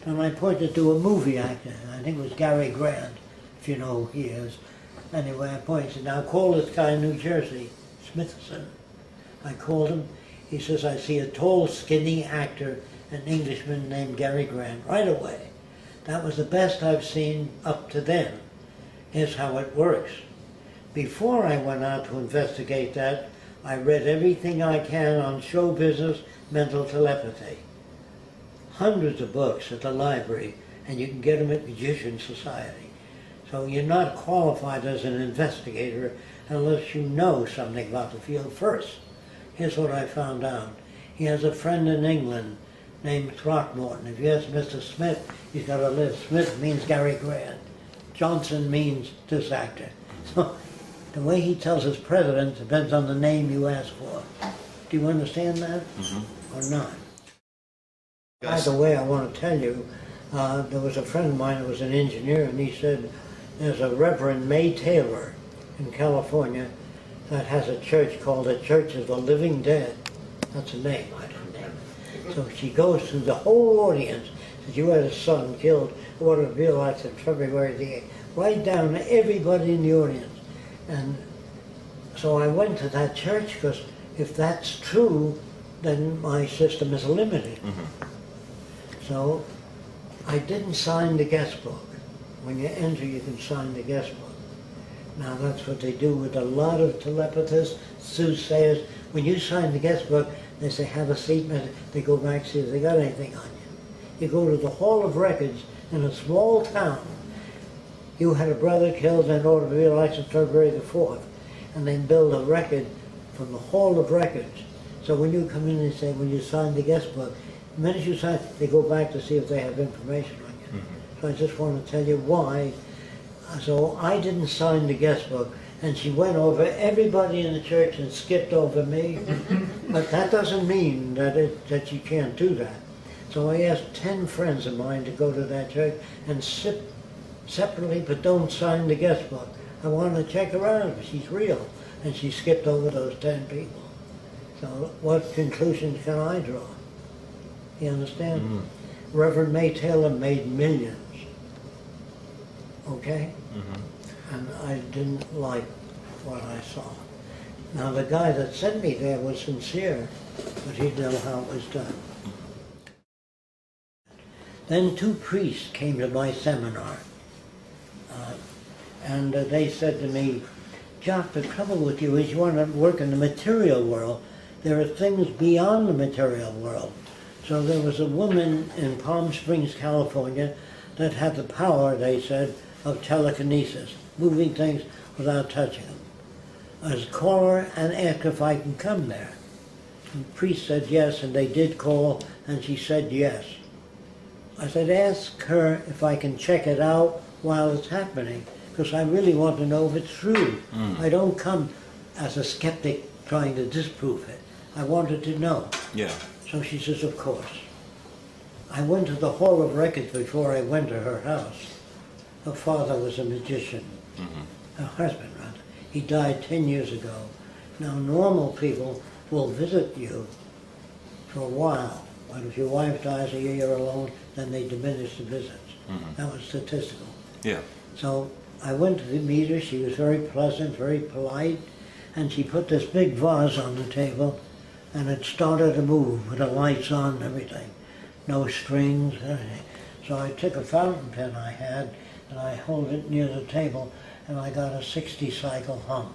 And I pointed to a movie actor, I think it was Gary Grant, if you know who he is. Anyway, I pointed, now call this guy in New Jersey, Smithson. I called him. He says, I see a tall, skinny actor, an Englishman named Gary Grant, right away. That was the best I've seen up to then. Here's how it works. Before I went out to investigate that, I read everything I can on show business, mental telepathy. Hundreds of books at the library, and you can get them at Magician Society. So you're not qualified as an investigator unless you know something about the field first. Here's what I found out. He has a friend in England named Throckmorton. If you ask Mr. Smith, he's got a list. Smith means Gary Grant. Johnson means this actor. So the way he tells his president depends on the name you ask for. Do you understand that? Mm-hmm. Or not? Yes. By the way, I want to tell you, there was a friend of mine who was an engineer, and he said there's a Reverend May Taylor in California that has a church called the Church of the Living Dead. That's a name, I don't know. So she goes through the whole audience, says, you had a son killed, what a real accident, February the 8th. Right down to everybody in the audience. And so I went to that church, because if that's true, then my system is limited. Mm-hmm. So I didn't sign the guest book. When you enter, you can sign the guest book. Now that's what they do with a lot of telepathists, soothsayers. When you sign the guest book, they say, have a seat, they go back, see if they got anything on you. You go to the Hall of Records in a small town. You had a brother killed in order to be elected February the 4th, and they build a record from the Hall of Records. So when you come in and say, when you sign the guest book, the minute you sign, they go back to see if they have information on you. Mm-hmm. So I just want to tell you why. So I didn't sign the guest book, and she went over everybody in the church and skipped over me. But that doesn't mean that you can't do that. So I asked 10 friends of mine to go to that church and sit separately, but don't sign the guest book. I want to check her out if she's real. And she skipped over those 10 people. So what conclusions can I draw? You understand? Mm-hmm. Reverend May Taylor made millions. Okay? Mm-hmm. And I didn't like what I saw. Now the guy that sent me there was sincere, but he didn't know how it was done. Then 2 priests came to my seminar, and they said to me, Jacque, the trouble with you is you want to work in the material world. There are things beyond the material world. So there was a woman in Palm Springs, California, that had the power, they said, of telekinesis, moving things without touching them. I was call her and ask if I can come there. And the priest said yes, and they did call, and she said yes. I said, ask her if I can check it out while it's happening, because I really want to know if it's true. I don't come as a skeptic trying to disprove it. I wanted to know. Yeah. So she says, of course. I went to the Hall of Records before I went to her house. Her father was a magician. Mm-hmm. Her husband, rather. He died 10 years ago. Now, normal people will visit you for a while. But if your wife dies or you're alone, then they diminish the visits. Mm-hmm. That was statistical. Yeah. So I went to meet her. She was very pleasant, very polite. And she put this big vase on the table, and it started to move with the lights on and everything. No strings, anything. So I took a fountain pen I had, and I held it near the table, and I got a 60-cycle hum.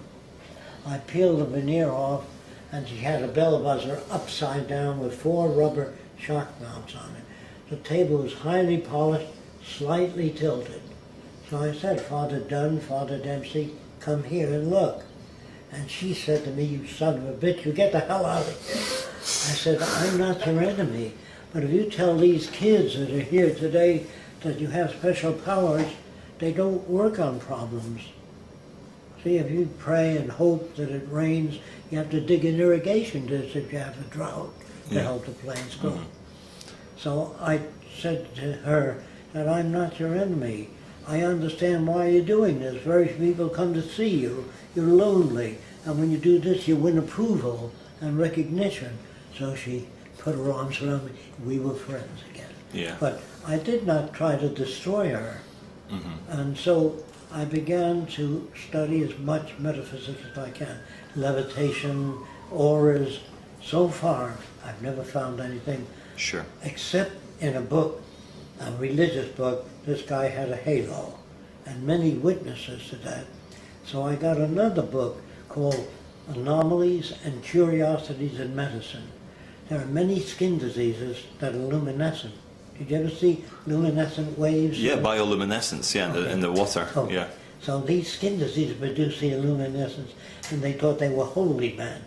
I peeled the veneer off, and she had a bell buzzer upside down with 4 rubber shark mounts on it. The table was highly polished, slightly tilted. So I said, Father Dunn, Father Dempsey, come here and look. And she said to me, you son of a bitch, you get the hell out of here. I said, I'm not your enemy, but if you tell these kids that are here today that you have special powers, they don't work on problems. See, if you pray and hope that it rains, you have to dig an irrigation ditch if you have a drought to help the plants grow. Mm-hmm. So I said to her that I'm not your enemy. I understand why you're doing this. Very few people come to see you. You're lonely. And when you do this, you win approval and recognition. So she put her arms around me. We were friends again. Yeah. But I did not try to destroy her. Mm-hmm. And so I began to study as much metaphysics as I can. Levitation, auras. So far, I've never found anything. Sure. Except in a book, a religious book, this guy had a halo, and many witnesses to that. So I got another book called Anomalies and Curiosities in Medicine. There are many skin diseases that are luminescent. Did you ever see luminescent waves? Yeah, bioluminescence, yeah, okay. in the water. Okay. Yeah. So these skin diseases produce the luminescence, and they thought they were holy men.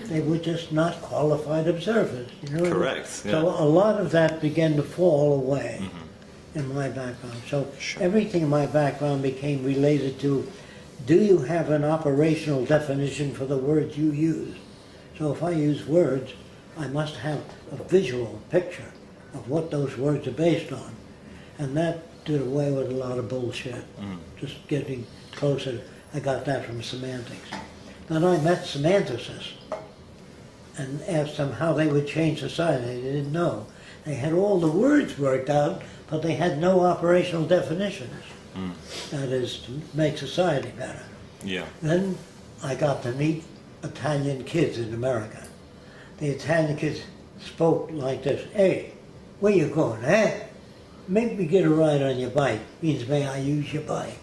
They were just not qualified observers. You know? Correct. Yeah. So a lot of that began to fall away in my background. So everything in my background became related to, do you have an operational definition for the words you use? So if I use words, I must have a visual picture of what those words are based on. And that did away with a lot of bullshit. Just getting closer. I got that from semantics. Then I met semanticists and asked them how they would change society. They didn't know. They had all the words worked out, but they had no operational definitions. That is, to make society better. Yeah. Then I got to meet Italian kids in America. The Italian kids spoke like this: hey, where you going, eh? Make me get a ride on your bike. Means may I use your bike.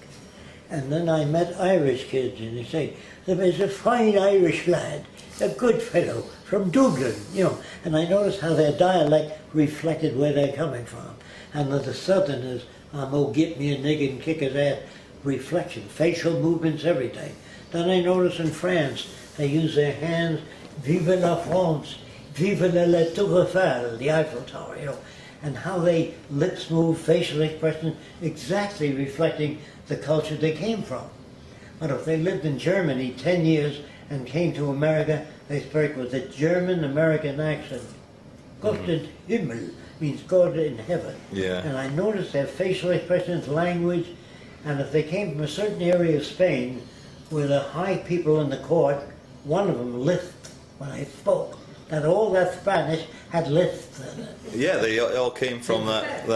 And then I met Irish kids, and they say, there's a fine Irish lad, a good fellow, from Dublin, you know. And I noticed how their dialect reflected where they're coming from. And the Southerners, oh, get me a nigger and kick his ass, reflection, facial movements, everything. Then I noticed in France, they use their hands, vive la France, vive la Tour Eiffel, the Eiffel Tower, you know. And how they lips move, facial expression, exactly reflecting the culture they came from. But if they lived in Germany 10 years and came to America, they spoke with a German-American accent. Gott in Himmel means God in heaven. Yeah. And I noticed their facial expressions, language, and if they came from a certain area of Spain where the high people in the court, one of them lisped when I spoke, that all that Spanish had lisps in it. Yeah, they all came from that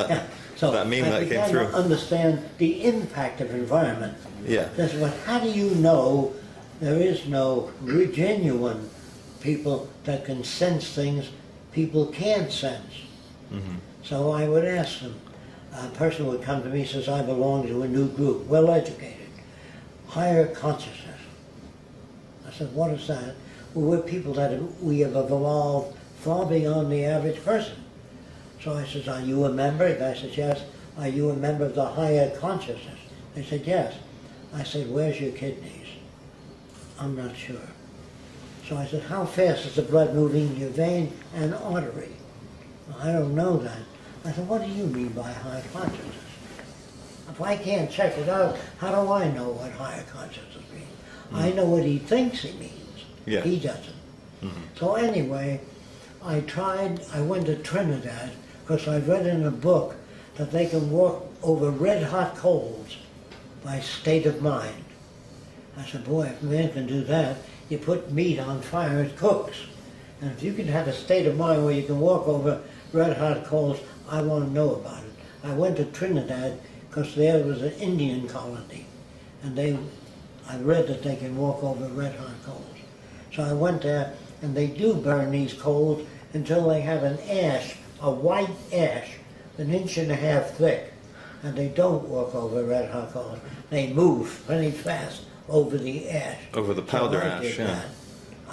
So that meme that came through. I began to understand the impact of environment. Yeah. That's what. How do you know there is no genuine people that can sense things people can't sense? So I would ask them. A person would come to me and says, I belong to a new group, well educated, higher consciousness. I said, what is that? Well, we're people that we have evolved far beyond the average person. So I said, are you a member? The guy says, yes. Are you a member of the higher consciousness? They said, yes. I said, where's your kidneys? I'm not sure. So I said, how fast is the blood moving in your vein and artery? Well, I don't know that. I said, what do you mean by higher consciousness? If I can't check it out, how do I know what higher consciousness means? I know what he thinks he means. Yeah. He doesn't. So anyway, I went to Trinidad because I read in a book that they can walk over red hot coals by state of mind. I said, boy, if man can do that, you put meat on fire, it cooks. And if you can have a state of mind where you can walk over red hot coals, I want to know about it. I went to Trinidad because there was an Indian colony, and I read that they can walk over red hot coals. So I went there, and they do burn these coals until they have an ash, a white ash, 1.5 inches thick, and they don't walk over red hot coals. They move pretty fast over the ash. Over the powder so ash, yeah.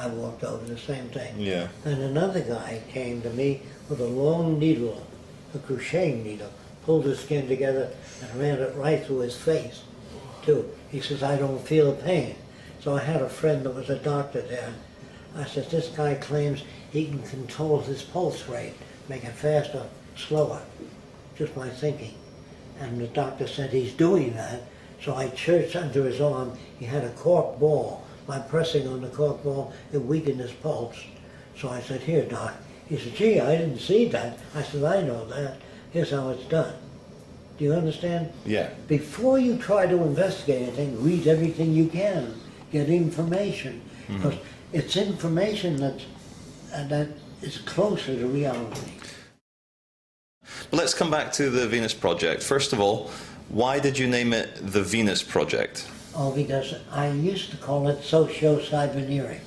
I walked over, the same thing. Yeah. And another guy came to me with a long needle, a crocheting needle, pulled his skin together and ran it right through his face, too. He says, I don't feel pain. So I had a friend that was a doctor there. I said, this guy claims he can control his pulse rate, make it faster, slower, just by thinking. And the doctor said he's doing that. So I churched under his arm. He had a cork ball. By pressing on the cork ball, it weakened his pulse. So I said, here, doc. He said, gee, I didn't see that. I said, I know that. Here's how it's done. Do you understand? Yeah. Before you try to investigate anything, read everything you can. Get information. Because it's information that is closer to reality. But let's come back to the Venus Project. First of all, why did you name it the Venus Project? Oh, because I used to call it socio-cyberneering.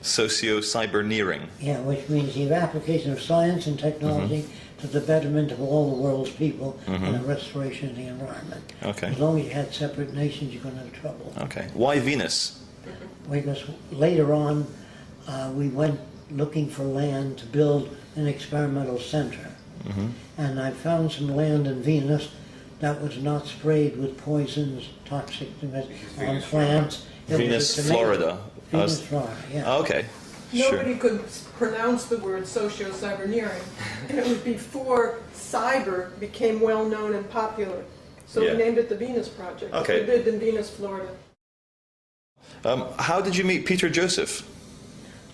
Socio-cyberneering. Yeah, which means the application of science and technology to the betterment of all the world's people and the restoration of the environment. Okay. As long as you had separate nations, you're going to have trouble. Okay. Why Venus? Because later on, we went looking for land to build an experimental center. And I found some land in Venus that was not sprayed with poisons, toxic things on plants. Venus, Florida. Venus, Florida, yeah. Okay. Nobody Sure. could pronounce the word socio-cyberneering, and it was before cyber became well-known and popular. So Yeah. we named it the Venus Project. Okay. We lived in Venus, Florida. How did you meet Peter Joseph?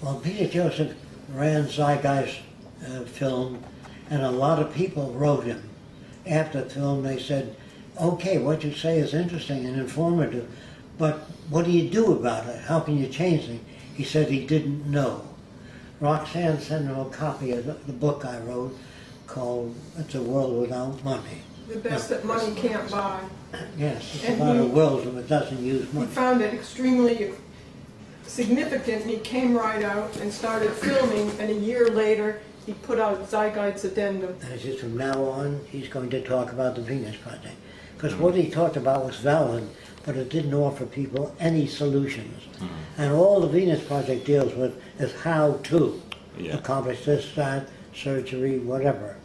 Well, Peter Joseph ran Zeitgeist film, and a lot of people wrote him. After the film, they said, okay, what you say is interesting and informative, but what do you do about it? How can you change it? He said he didn't know. Roxanne sent him a copy of the book I wrote called It's a World Without Money. The best that money can't buy. Yes, it's And about a he- world that doesn't use He money. found it extremely significant, and he came right out and started filming, and a year later, he put out Zeitgeist's Addendum. And he says from now on, he's going to talk about the Venus Project. Because what he talked about was valid, but it didn't offer people any solutions. And all the Venus Project deals with is how to accomplish this, that, surgery, whatever.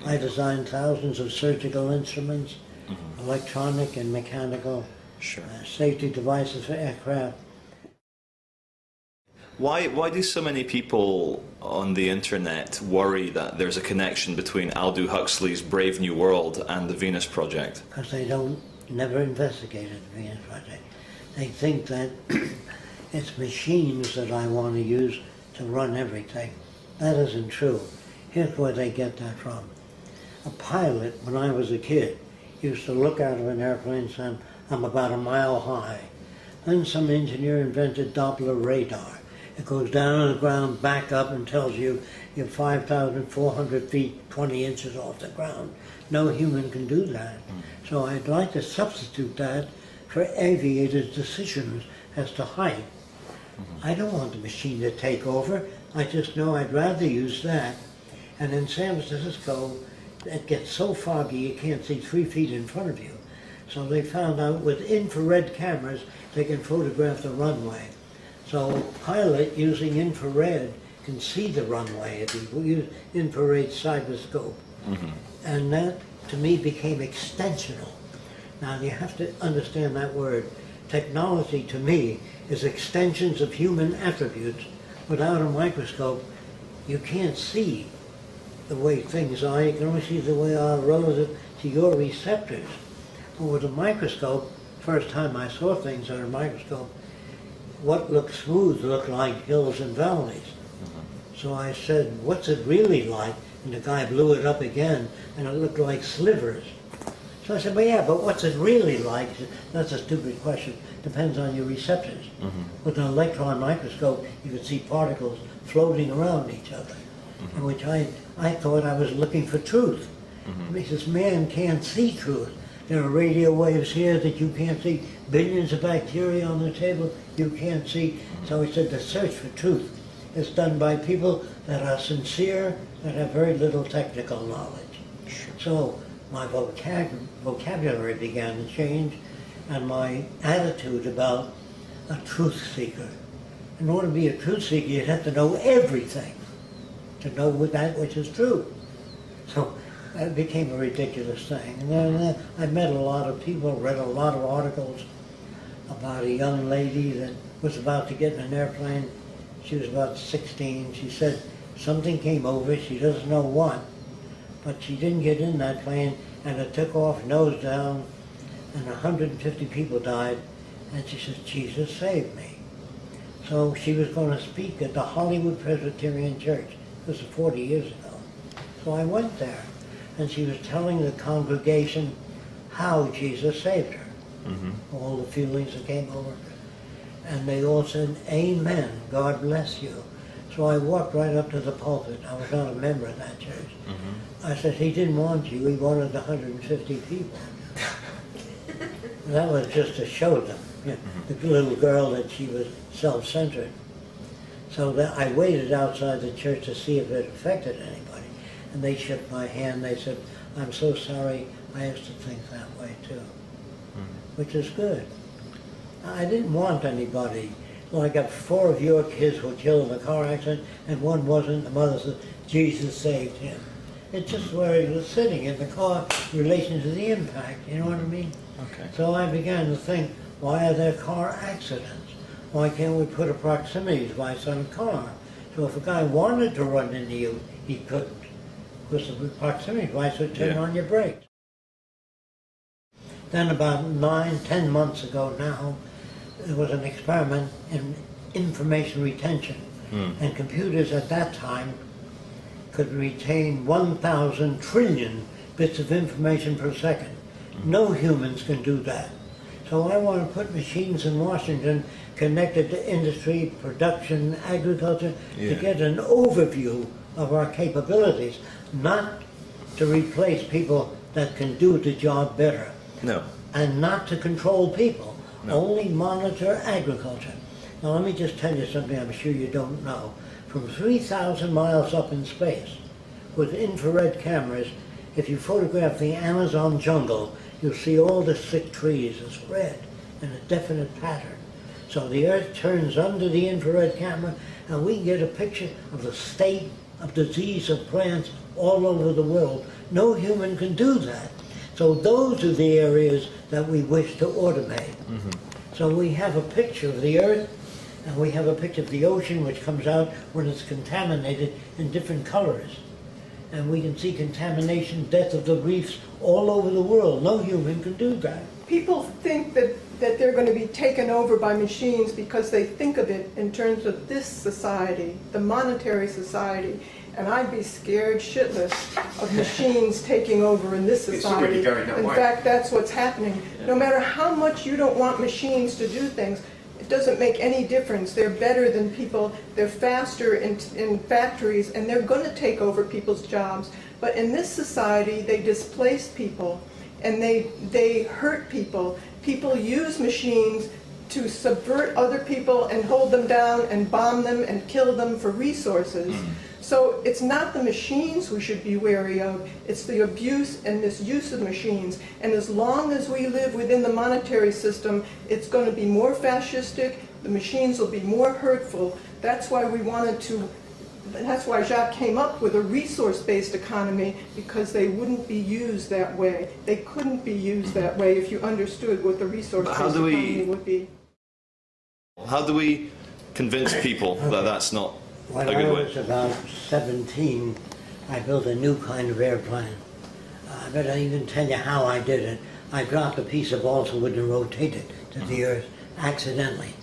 I designed thousands of surgical instruments, electronic and mechanical, safety devices for aircraft. Why do so many people on the internet worry that there's a connection between Aldous Huxley's Brave New World and the Venus Project? Because they never investigated the Venus Project. They think that it's machines that I want to use to run everything. That isn't true. Here's where they get that from. A pilot, when I was a kid, used to look out of an airplane and say, I'm about a mile high. Then some engineer invented Doppler radar. It goes down on the ground, back up, and tells you you're 5,400 feet, 20 inches off the ground. No human can do that. So I'd like to substitute that for aviators' decisions as to height. I don't want the machine to take over. I just know I'd rather use that. And in San Francisco, it gets so foggy you can't see 3 feet in front of you. So they found out with infrared cameras they can photograph the runway. So a pilot using infrared can see the runway if you use infrared cyberscope. And that, to me, became extensional. Now, you have to understand that word. Technology, to me, is extensions of human attributes. Without a microscope, you can't see the way things are. You can only see the way they are relative to your receptors. But with a microscope, first time I saw things under a microscope, what looked smooth looked like hills and valleys. So I said, what's it really like? And the guy blew it up again, and it looked like slivers. So I said, well, yeah, but what's it really like? That's a stupid question. Depends on your receptors. With an electron microscope, you could see particles floating around each other, in which I thought I was looking for truth. He says, man can't see truth. There are radio waves here that you can't see, billions of bacteria on the table you can't see. So he said the search for truth is done by people that are sincere, that have very little technical knowledge. So my vocabulary began to change, and my attitude about a truth seeker. in order to be a truth seeker, you'd have to know everything to know that which is true. So it became a ridiculous thing. And then I met a lot of people, read a lot of articles about a young lady that was about to get in an airplane. She was about 16. She said something came over, she doesn't know what, but she didn't get in that plane, and it took off nose down, and 150 people died, and she said, Jesus saved me. So she was going to speak at the Hollywood Presbyterian Church. This was 40 years ago. So I went there, and she was telling the congregation how Jesus saved her. All the feelings that came over her. And they all said, Amen, God bless you. So I walked right up to the pulpit. I was not a member of that church. I said, he didn't want you, he wanted 150 people. That was just to show them, you know, the little girl, that she was self-centered. So that I waited outside the church to see if it affected anybody. And they shook my hand. They said, I'm so sorry, I used to think that way too. Which is good. I didn't want anybody. Like, 4 of your kids were killed in a car accident and one wasn't. The mother said, Jesus saved him. It's just where he was sitting in the car in relation to the impact, you know what I mean? Okay. So I began to think, why are there car accidents? Why can't we put a proximity device on a car? So if a guy wanted to run into you, he couldn't, because the proximity device would turn on your brakes. Then about 9-10 months ago now, there was an experiment in information retention. And computers at that time could retain 1,000 trillion bits of information per second. No humans can do that. So I want to put machines in Washington connected to industry, production, agriculture, to get an overview of our capabilities, not to replace people that can do the job better. No. And not to control people, only monitor agriculture. Now let me just tell you something I'm sure you don't know. From 3,000 miles up in space, with infrared cameras, if you photograph the Amazon jungle, you'll see all the thick trees as red in a definite pattern. So the Earth turns under the infrared camera, and we get a picture of the state of disease of plants all over the world. No human can do that. So those are the areas that we wish to automate. So we have a picture of the Earth, and we have a picture of the ocean, which comes out when it's contaminated in different colors. And we can see contamination, death of the reefs all over the world. No human can do that. People think that they're going to be taken over by machines because they think of it in terms of this society, the monetary society. And I'd be scared shitless of machines taking over in this society. In fact, that's what's happening. No matter how much you don't want machines to do things, it doesn't make any difference. They're better than people. They're faster in factories, and they're going to take over people's jobs. But in this society, they displace people, and they hurt people. People use machines to subvert other people and hold them down and bomb them and kill them for resources. So it's not the machines we should be wary of, it's the abuse and misuse of machines. And as long as we live within the monetary system, it's going to be more fascistic, the machines will be more hurtful. That's why that's why Jacque came up with a resource-based economy, because they wouldn't be used that way. They couldn't be used that way if you understood what the resource-based economy would be. How do we convince people that that's not When a good I way? was about 17, I built a new kind of airplane. I better even tell you how I did it. I dropped a piece of balsa wood and rotated it to the Earth accidentally.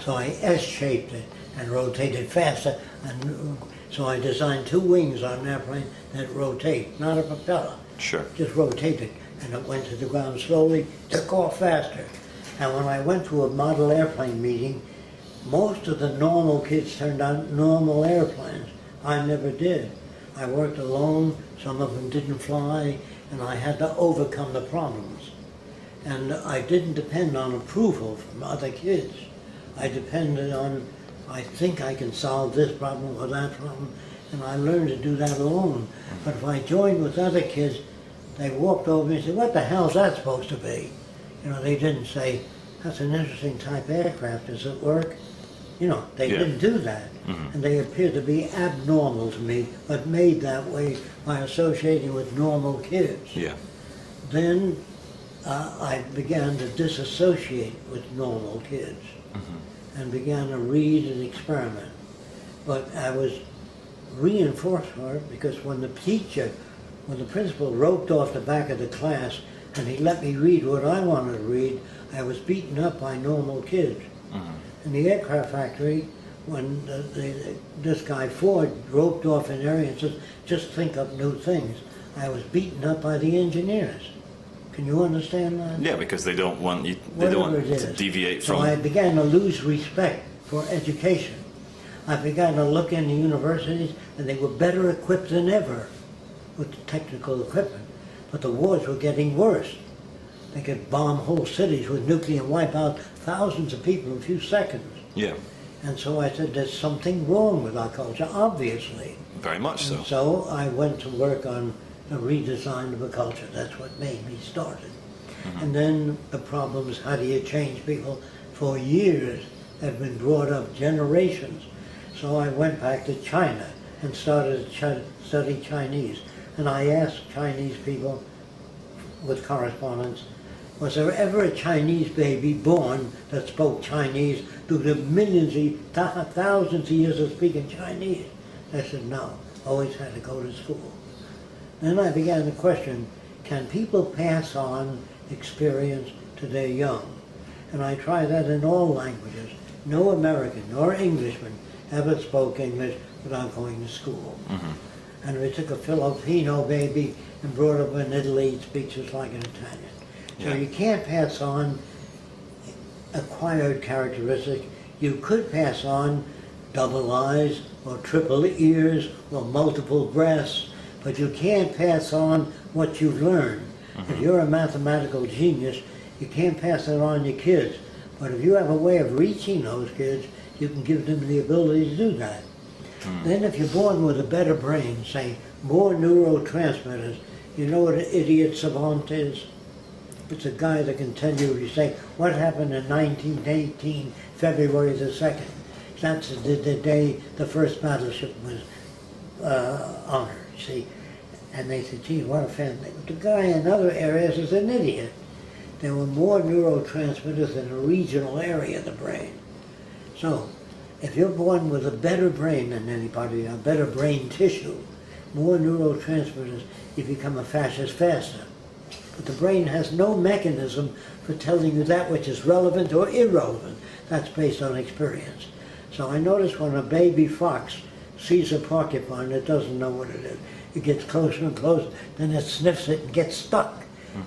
So I S-shaped it and rotated faster. And so I designed 2 wings on an airplane that rotate, not a propeller. Just rotated. And it went to the ground slowly, took off faster. And when I went to a model airplane meeting, most of the normal kids turned out normal airplanes. I never did. I worked alone, some of them didn't fly, and I had to overcome the problems. And I didn't depend on approval from other kids. I depended on, I think I can solve this problem or that problem, and I learned to do that alone. But if I joined with other kids, they walked over me and said, what the hell's that supposed to be? You know, they didn't say, that's an interesting type of aircraft, does it work? You know, they didn't do that. And they appeared to be abnormal to me, but made that way by associating with normal kids. Yeah. Then I began to disassociate with normal kids and began to read and experiment. But I was reinforced for it because when the principal roped off the back of the class and he let me read what I wanted to read, I was beaten up by normal kids. In the aircraft factory, when this guy Ford roped off an area and said, just think up new things, I was beaten up by the engineers. Can you understand that? Yeah, because they don't want you. They don't want to deviate from. So I began to lose respect for education. I began to look into universities, and they were better equipped than ever with the technical equipment. But the wars were getting worse. They could bomb whole cities with nuclear and wipe out thousands of people in a few seconds. Yeah. And so I said, there's something wrong with our culture, obviously. Very much so. And so I went to work on the redesign of a culture. That's what made me started. And then the problems, how do you change people for years, have been brought up generations. So I went back to China and started to study Chinese. And I asked Chinese people with correspondence, was there ever a Chinese baby born that spoke Chinese through the millions, thousands of years of speaking Chinese? They said no, always had to go to school. Then I began to question, can people pass on experience to their young? And I tried that in all languages. No American nor Englishman ever spoke English without going to school. And we took a Filipino baby and brought up in Italy, he speaks just like an Italian. So you can't pass on acquired characteristics. You could pass on double eyes or triple ears or multiple breasts, but you can't pass on what you've learned. If you're a mathematical genius, you can't pass it on to your kids. But if you have a way of reaching those kids, you can give them the ability to do that. Then if you're born with a better brain, say more neurotransmitters, you know what an idiot savant is? It's a guy that can tell you, if you say, what happened in 1918, February the 2nd? That's the day the first battleship was honored, see? And they said, gee, what a fan. The guy in other areas is an idiot. There were more neurotransmitters in a regional area of the brain. So, if you're born with a better brain than anybody, a better brain tissue, more neurotransmitters, you become a fascist faster. But the brain has no mechanism for telling you that which is relevant or irrelevant. That's based on experience. So I notice when a baby fox sees a porcupine, it doesn't know what it is. It gets closer and closer, then it sniffs it and gets stuck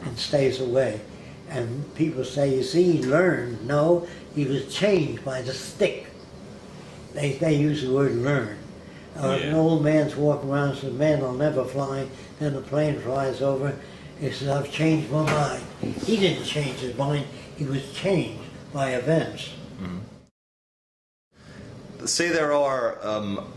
and stays away. And people say, you see, he learned. No, he was changed by the stick. They use the word learn. An old man's walking around and says, man will never fly. Then the plane flies over. He says, I've changed my mind. He didn't change his mind. He was changed by events. Say there are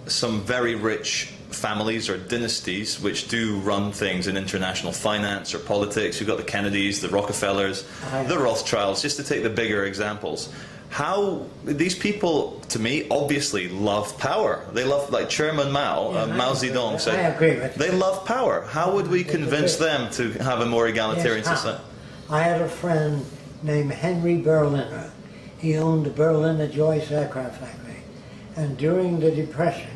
some very rich families or dynasties which do run things in international finance or politics. You've got the Kennedys, the Rockefellers, the Rothschilds, just to take the bigger examples. How these people, to me, obviously love power. They love, like Chairman Mao, Mao Zedong said, I agree with you. They love power. How would we convince them to have a more egalitarian society? I had a friend named Henry Berliner. He owned the Berliner Joyce aircraft factory. And during the Depression,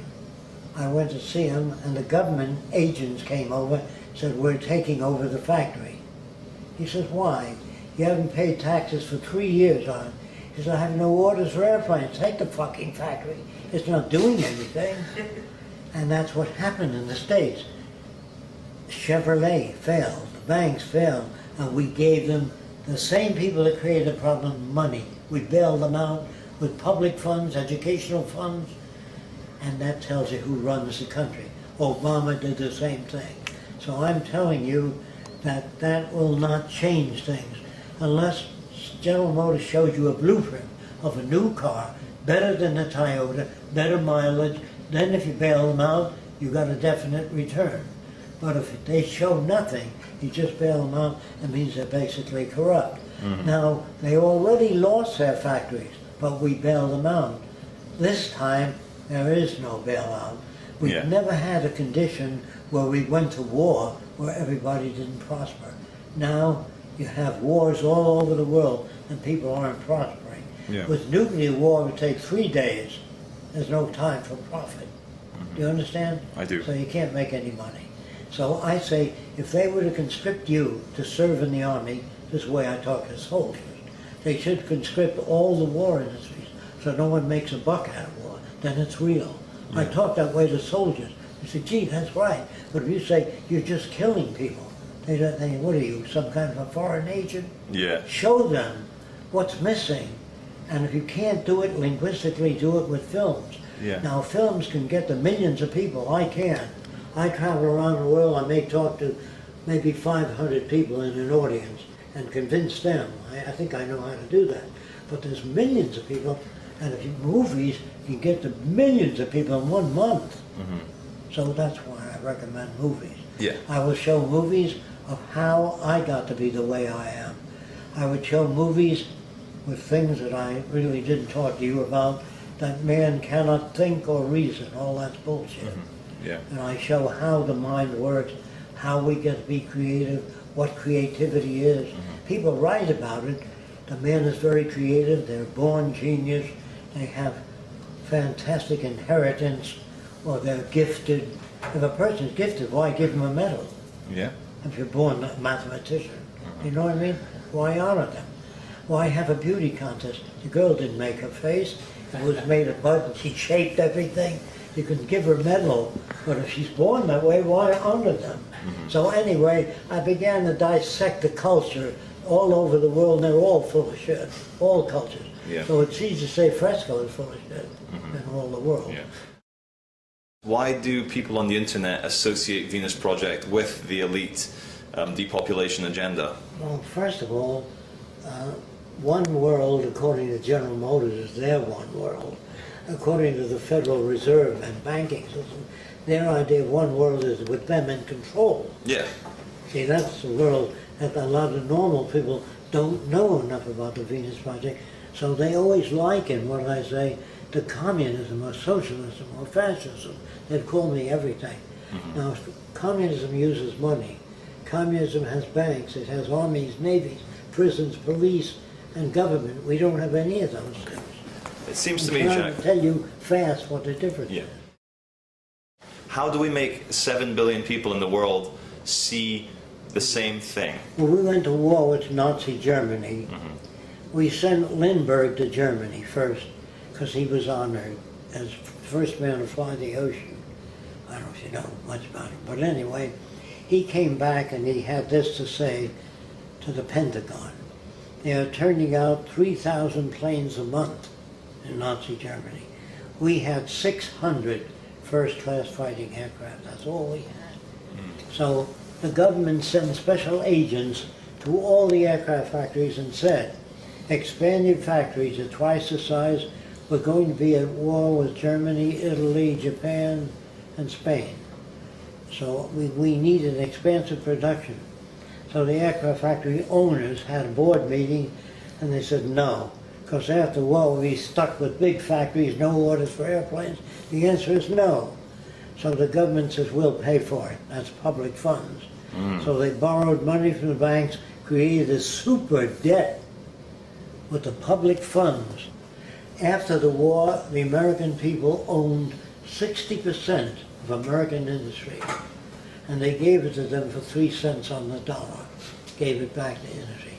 I went to see him, and the government agents came over, said, we're taking over the factory. He says, why? You haven't paid taxes for 3 years on it. He said, I have no orders for airplanes. Take the fucking factory. It's not doing anything. And that's what happened in the States. Chevrolet failed, the banks failed, and we gave them, the same people that created the problem, money. We bailed them out with public funds, educational funds, and that tells you who runs the country. Obama did the same thing. So I'm telling you that that will not change things unless General Motors shows you a blueprint of a new car, better than the Toyota, better mileage. Then if you bail them out, you got a definite return. But if they show nothing, you just bail them out, it means they're basically corrupt. Now, they already lost their factories, but we bailed them out. This time, there is no bailout. We've never had a condition where we went to war where everybody didn't prosper. Now, you have wars all over the world and people aren't prospering. Yeah. With nuclear war, it would take 3 days. There's no time for profit. Do you understand? I do. So you can't make any money. So I say, if they were to conscript you to serve in the army, this is the way I talk to soldiers, they should conscript all the war industries so no one makes a buck out of war. Then it's real. I talk that way to soldiers. They say, gee, that's right. But if you say, you're just killing people, they don't think, what are you, some kind of a foreign agent? Yeah. Show them what's missing. And if you can't do it linguistically, do it with films. Yeah. Now, films can get to millions of people. I can. I travel around the world. I may talk to maybe 500 people in an audience and convince them. I think I know how to do that. But there's millions of people, and if you movies, you can get to millions of people in 1 month. So that's why I recommend movies. Yeah. I will show movies of how I got to be the way I am. I would show movies with things that I really didn't talk to you about, that man cannot think or reason. All that's bullshit. Yeah. And I show how the mind works, how we get to be creative, what creativity is. People write about it. The man is very creative. They're born genius. They have fantastic inheritance, or they're gifted. If a person's gifted, why give him a medal? Yeah. If you're born a mathematician, you know what I mean? Why honor them? Why have a beauty contest? The girl didn't make her face. It was made of mud and she shaped everything. You can give her a medal, but if she's born that way, why honor them? So anyway, I began to dissect the culture all over the world, and they're all full of shit, all cultures. Yeah. So it's easy to say Fresco is full of shit in all the world. Yeah. Why do people on the internet associate Venus Project with the elite depopulation agenda? Well, first of all, one world, according to General Motors, is their one world. According to the Federal Reserve and banking system, their idea of one world is with them in control. Yeah. See, that's the world that a lot of normal people don't know enough about the Venus Project, so they always liken what I say to communism or socialism or fascism. They'd call me everything. Now, communism uses money. Communism has banks, it has armies, navies, prisons, police, and government. We don't have any of those things. It seems to me, I'm trying Jacque. to tell you fast what the difference is. How do we make 7 billion people in the world see the same thing? When we went to war with Nazi Germany, we sent Lindbergh to Germany first, because he was honored as first man to fly the ocean. I don't know if you know much about him, but anyway, he came back and he had this to say to the Pentagon. They are turning out 3,000 planes a month in Nazi Germany. We had 600 first-class fighting aircraft. That's all we had. So the government sent special agents to all the aircraft factories and said, expand your factories to twice the size. We're going to be at war with Germany, Italy, Japan, and Spain. So we needed expansive production. So the aircraft factory owners had a board meeting and they said no, because after the war we'll be stuck with big factories, no orders for airplanes. The answer is no. So the government says we'll pay for it. That's public funds. So they borrowed money from the banks, created a super debt with the public funds. After the war, the American people owned 60% of American industry, and they gave it to them for 3 cents on the dollar, gave it back to industry.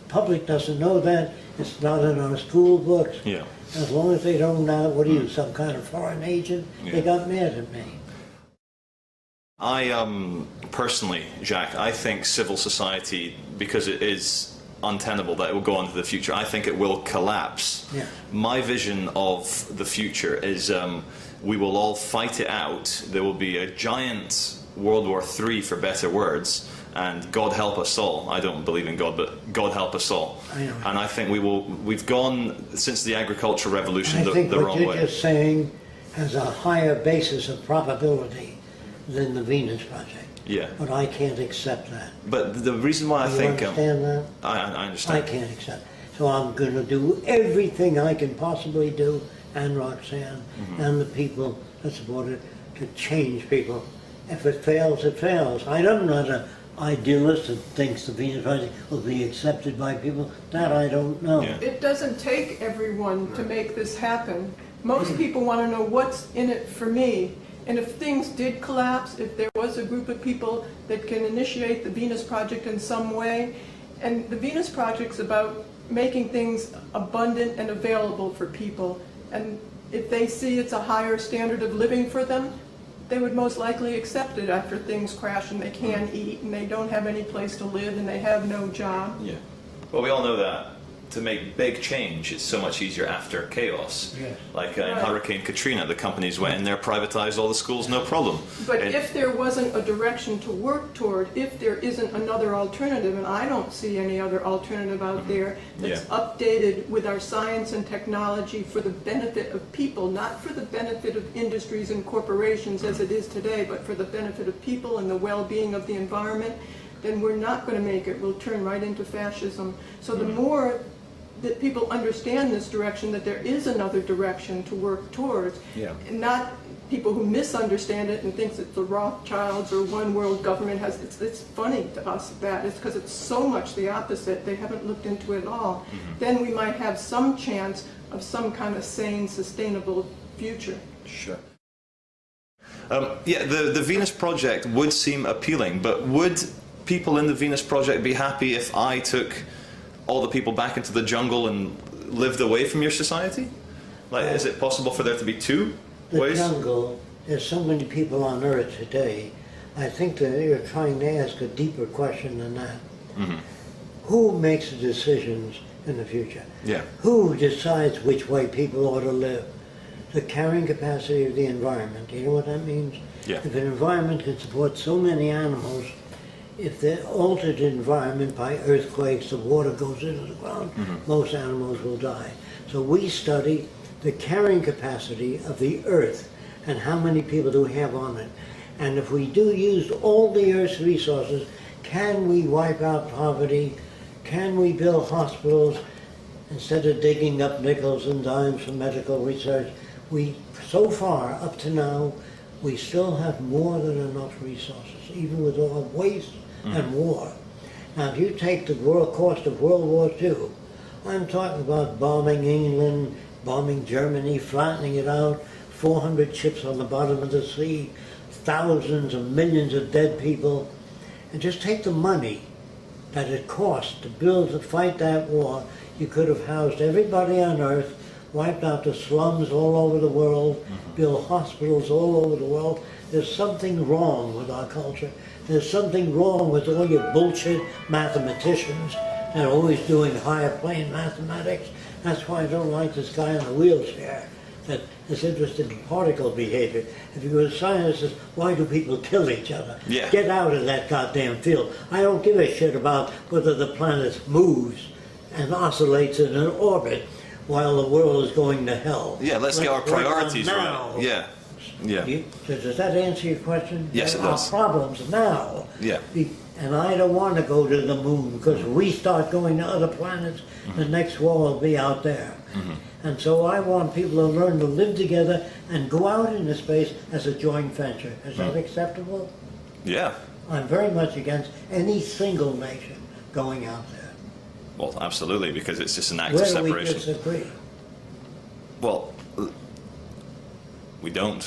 Public doesn't know that. It's not in our school books. Yeah. As long as they don't know, what are you, some kind of foreign agent? Yeah. They got mad at me. I personally, Jacque, I think civil society, because it is untenable that it will go on to the future, I think it will collapse. Yeah. My vision of the future is we will all fight it out. There will be a giant World War III, for better words, and God help us all. I don't believe in God, but God help us all. I know. And I think we've gone, since the agricultural revolution, I the think what wrong you're way. just saying has a higher basis of probability than the Venus Project. Yeah. But I can't accept that. But the reason why I You think... understand that? I understand. I can't accept it. So I'm going to do everything I can possibly do and Roxanne and the people that support it to change people. If it fails, it fails. I'm not an idealist that thinks the Venus Project will be accepted by people. That I don't know. Yeah. It doesn't take everyone to make this happen. Most people want to know what's in it for me. And if things did collapse, if there was a group of people that can initiate the Venus Project in some way, and the Venus Project's about making things abundant and available for people. And if they see it's a higher standard of living for them, they would most likely accept it after things crash and they can't eat and they don't have any place to live and they have no job. Yeah. Well, we all know that to make big change, it's so much easier after chaos. Yes. Like in Hurricane Katrina, the companies went in there, privatized all the schools, no problem. But if there wasn't a direction to work toward, if there isn't another alternative, and I don't see any other alternative out there that's updated with our science and technology for the benefit of people, not for the benefit of industries and corporations as it is today, but for the benefit of people and the well-being of the environment, then we're not going to make it. We'll turn right into fascism. So the more that people understand this direction, that there is another direction to work towards, and not people who misunderstand it and thinks that the Rothschilds or one world government has, it's funny to us that it's because it's so much the opposite. They haven't looked into it at all. Then we might have some chance of some kind of sane, sustainable future. Sure. Yeah, the Venus Project would seem appealing, but would people in the Venus Project be happy if I took all the people back into the jungle and lived away from your society? Like, is it possible for there to be two ways? The jungle, there's so many people on Earth today. I think that you're trying to ask a deeper question than that. Who makes the decisions in the future? Yeah. Who decides which way people ought to live? The carrying capacity of the environment. You know what that means? Yeah. If an environment can support so many animals, if the altered environment by earthquakes, the water goes into the ground, most animals will die. So we study the carrying capacity of the earth and how many people do we have on it. And if we do use all the earth's resources, can we wipe out poverty? Can we build hospitals instead of digging up nickels and dimes for medical research? So far, up to now, we still have more than enough resources, even with all waste and war. Now, if you take the cost of World War II, I'm talking about bombing England, bombing Germany, flattening it out, 400 ships on the bottom of the sea, thousands of millions of dead people, and just take the money that it cost to fight that war. You could have housed everybody on Earth, wiped out the slums all over the world, built hospitals all over the world. There's something wrong with our culture. There's something wrong with all your bullshit mathematicians that are always doing higher plane mathematics. That's why I don't like this guy in the wheelchair that is interested in particle behavior. If you were a scientist, why do people kill each other? Yeah. Get out of that goddamn field. I don't give a shit about whether the planet moves and oscillates in an orbit while the world is going to hell. Yeah, let's get our priorities right. Yeah. Yeah. Does that answer your question? Yes, it does. Our problems now. Yeah. And I don't want to go to the moon, because if we start going to other planets, the next war will be out there. And so I want people to learn to live together and go out into space as a joint venture. Is that acceptable? Yeah. I'm very much against any single nation going out there. Well, absolutely, because it's just an act Where of do we separation. disagree? Well, we don't.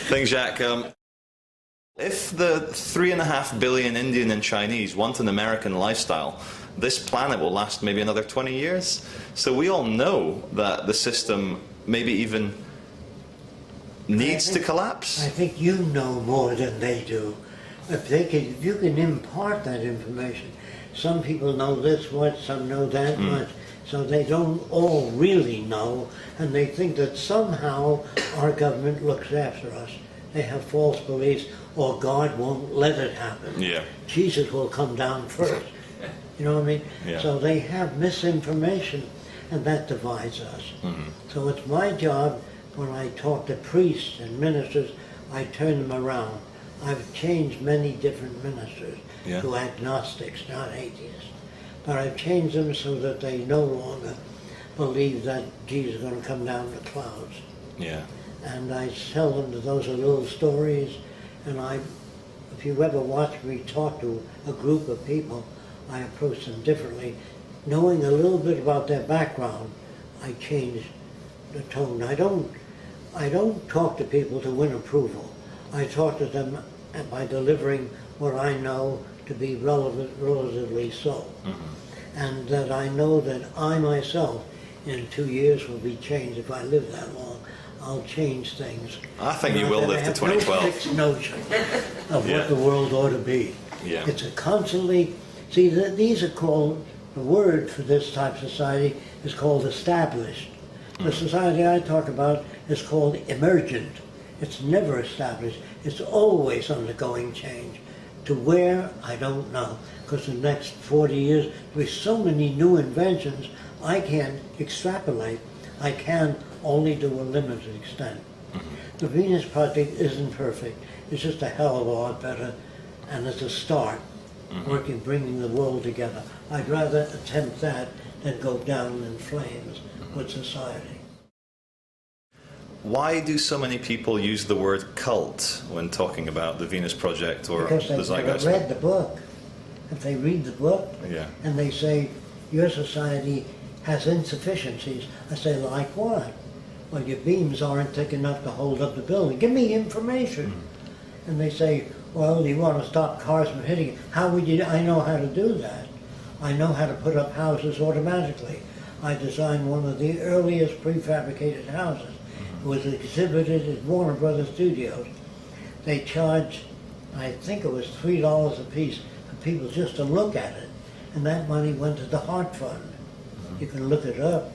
Thanks, Jacque. If the 3.5 billion Indian and Chinese want an American lifestyle, this planet will last maybe another 20 years. So we all know that the system maybe even needs to collapse. I think you know more than they do. If you can impart that information, some people know this much, some know that much, so they don't all really know, and they think that somehow our government looks after us. They have false beliefs, or God won't let it happen. Yeah. Jesus will come down first. You know what I mean? Yeah. So they have misinformation, and that divides us. So it's my job, when I talk to priests and ministers, I turn them around. I've changed many different ministers to agnostics, not atheists. but I've changed them so that they no longer believe that Jesus is going to come down in the clouds. Yeah. And I tell them that those are little stories, and if you ever watch me talk to a group of people, I approach them differently. Knowing a little bit about their background, I change the tone. I don't talk to people to win approval. I talk to them by delivering what I know to be relatively so. And that I know that I myself in 2 years will be changed. If I live that long, I'll change things. I think you will live to 2012. I have no fixed notion of what the world ought to be. Yeah. It's a constantly, see, these are called, the word for this type of society is called established. The society I talk about is called emergent. It's never established. It's always undergoing change. To where, I don't know, because the next 40 years, with so many new inventions, I can't extrapolate. I can only to a limited extent. The Venus Project isn't perfect. It's just a hell of a lot better, and it's a start, bringing the world together. I'd rather attempt that than go down in flames with society. Why do so many people use the word cult when talking about the Venus Project or Because the they've Zeitgeist? never read the book. If they read the book, Yeah. and they say, your society has insufficiencies, I say, like what? Well, your beams aren't thick enough to hold up the building. Give me information. And they say, well, you want to stop cars from hitting it. How would you? I know how to do that. I know how to put up houses automatically. I designed one of the earliest prefabricated houses. It was exhibited at Warner Brothers Studios. They charged, I think it was $3 a piece for people just to look at it. And that money went to the Heart Fund. You can look it up.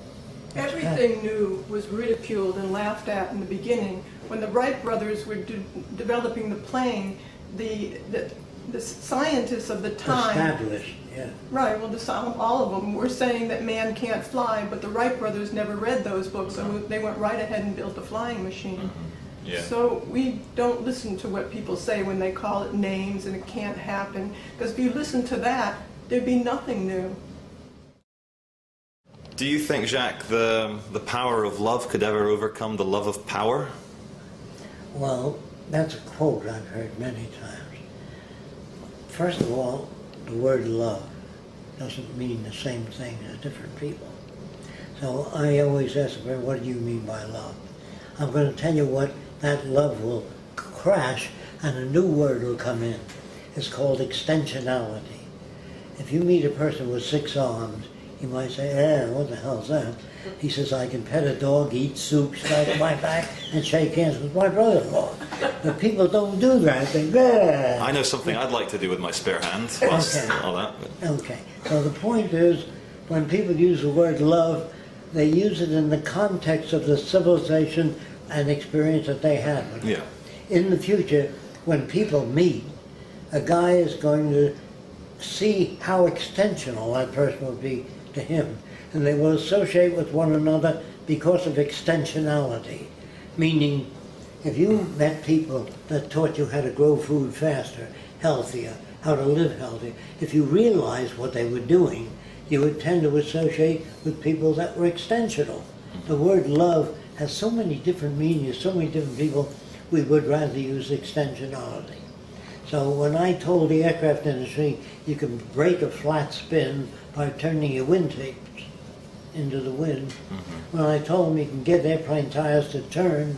Everything new was ridiculed and laughed at in the beginning. When the Wright brothers were developing the plane, the scientists of the time... Established, yeah. Right, well, all of them were saying that man can't fly, but the Wright brothers never read those books, so they went right ahead and built a flying machine. Yeah. So we don't listen to what people say when they call it names and it can't happen, because if you listen to that, there'd be nothing new. Do you think, Jacque, the power of love could ever overcome the love of power? Well, that's a quote I've heard many times. First of all, the word love doesn't mean the same thing to different people. So I always ask them, what do you mean by love? I'm going to tell you what that love will crash and a new word will come in. It's called extensionality. If you meet a person with 6 arms, you might say, what the hell's that? He says, I can pet a dog, eat soup, strike my back, and shake hands with my brother-in-law. But people don't do that. They, I know something I'd like to do with my spare hand. Whilst all that. Okay. So the point is, when people use the word love, they use it in the context of the civilization and experience that they had. Yeah. In the future, when people meet, a guy is going to see how extensional that person will be to him, and they will associate with one another because of extensionality. Meaning, if you met people that taught you how to grow food faster, healthier, how to live healthier, if you realized what they were doing, you would tend to associate with people that were extensional. The word love has so many different meanings, so many different people, we would rather use extensionality. So when I told the aircraft industry you can break a flat spin by turning your wingtips into the wind, when I told them you can get airplane tires to turn,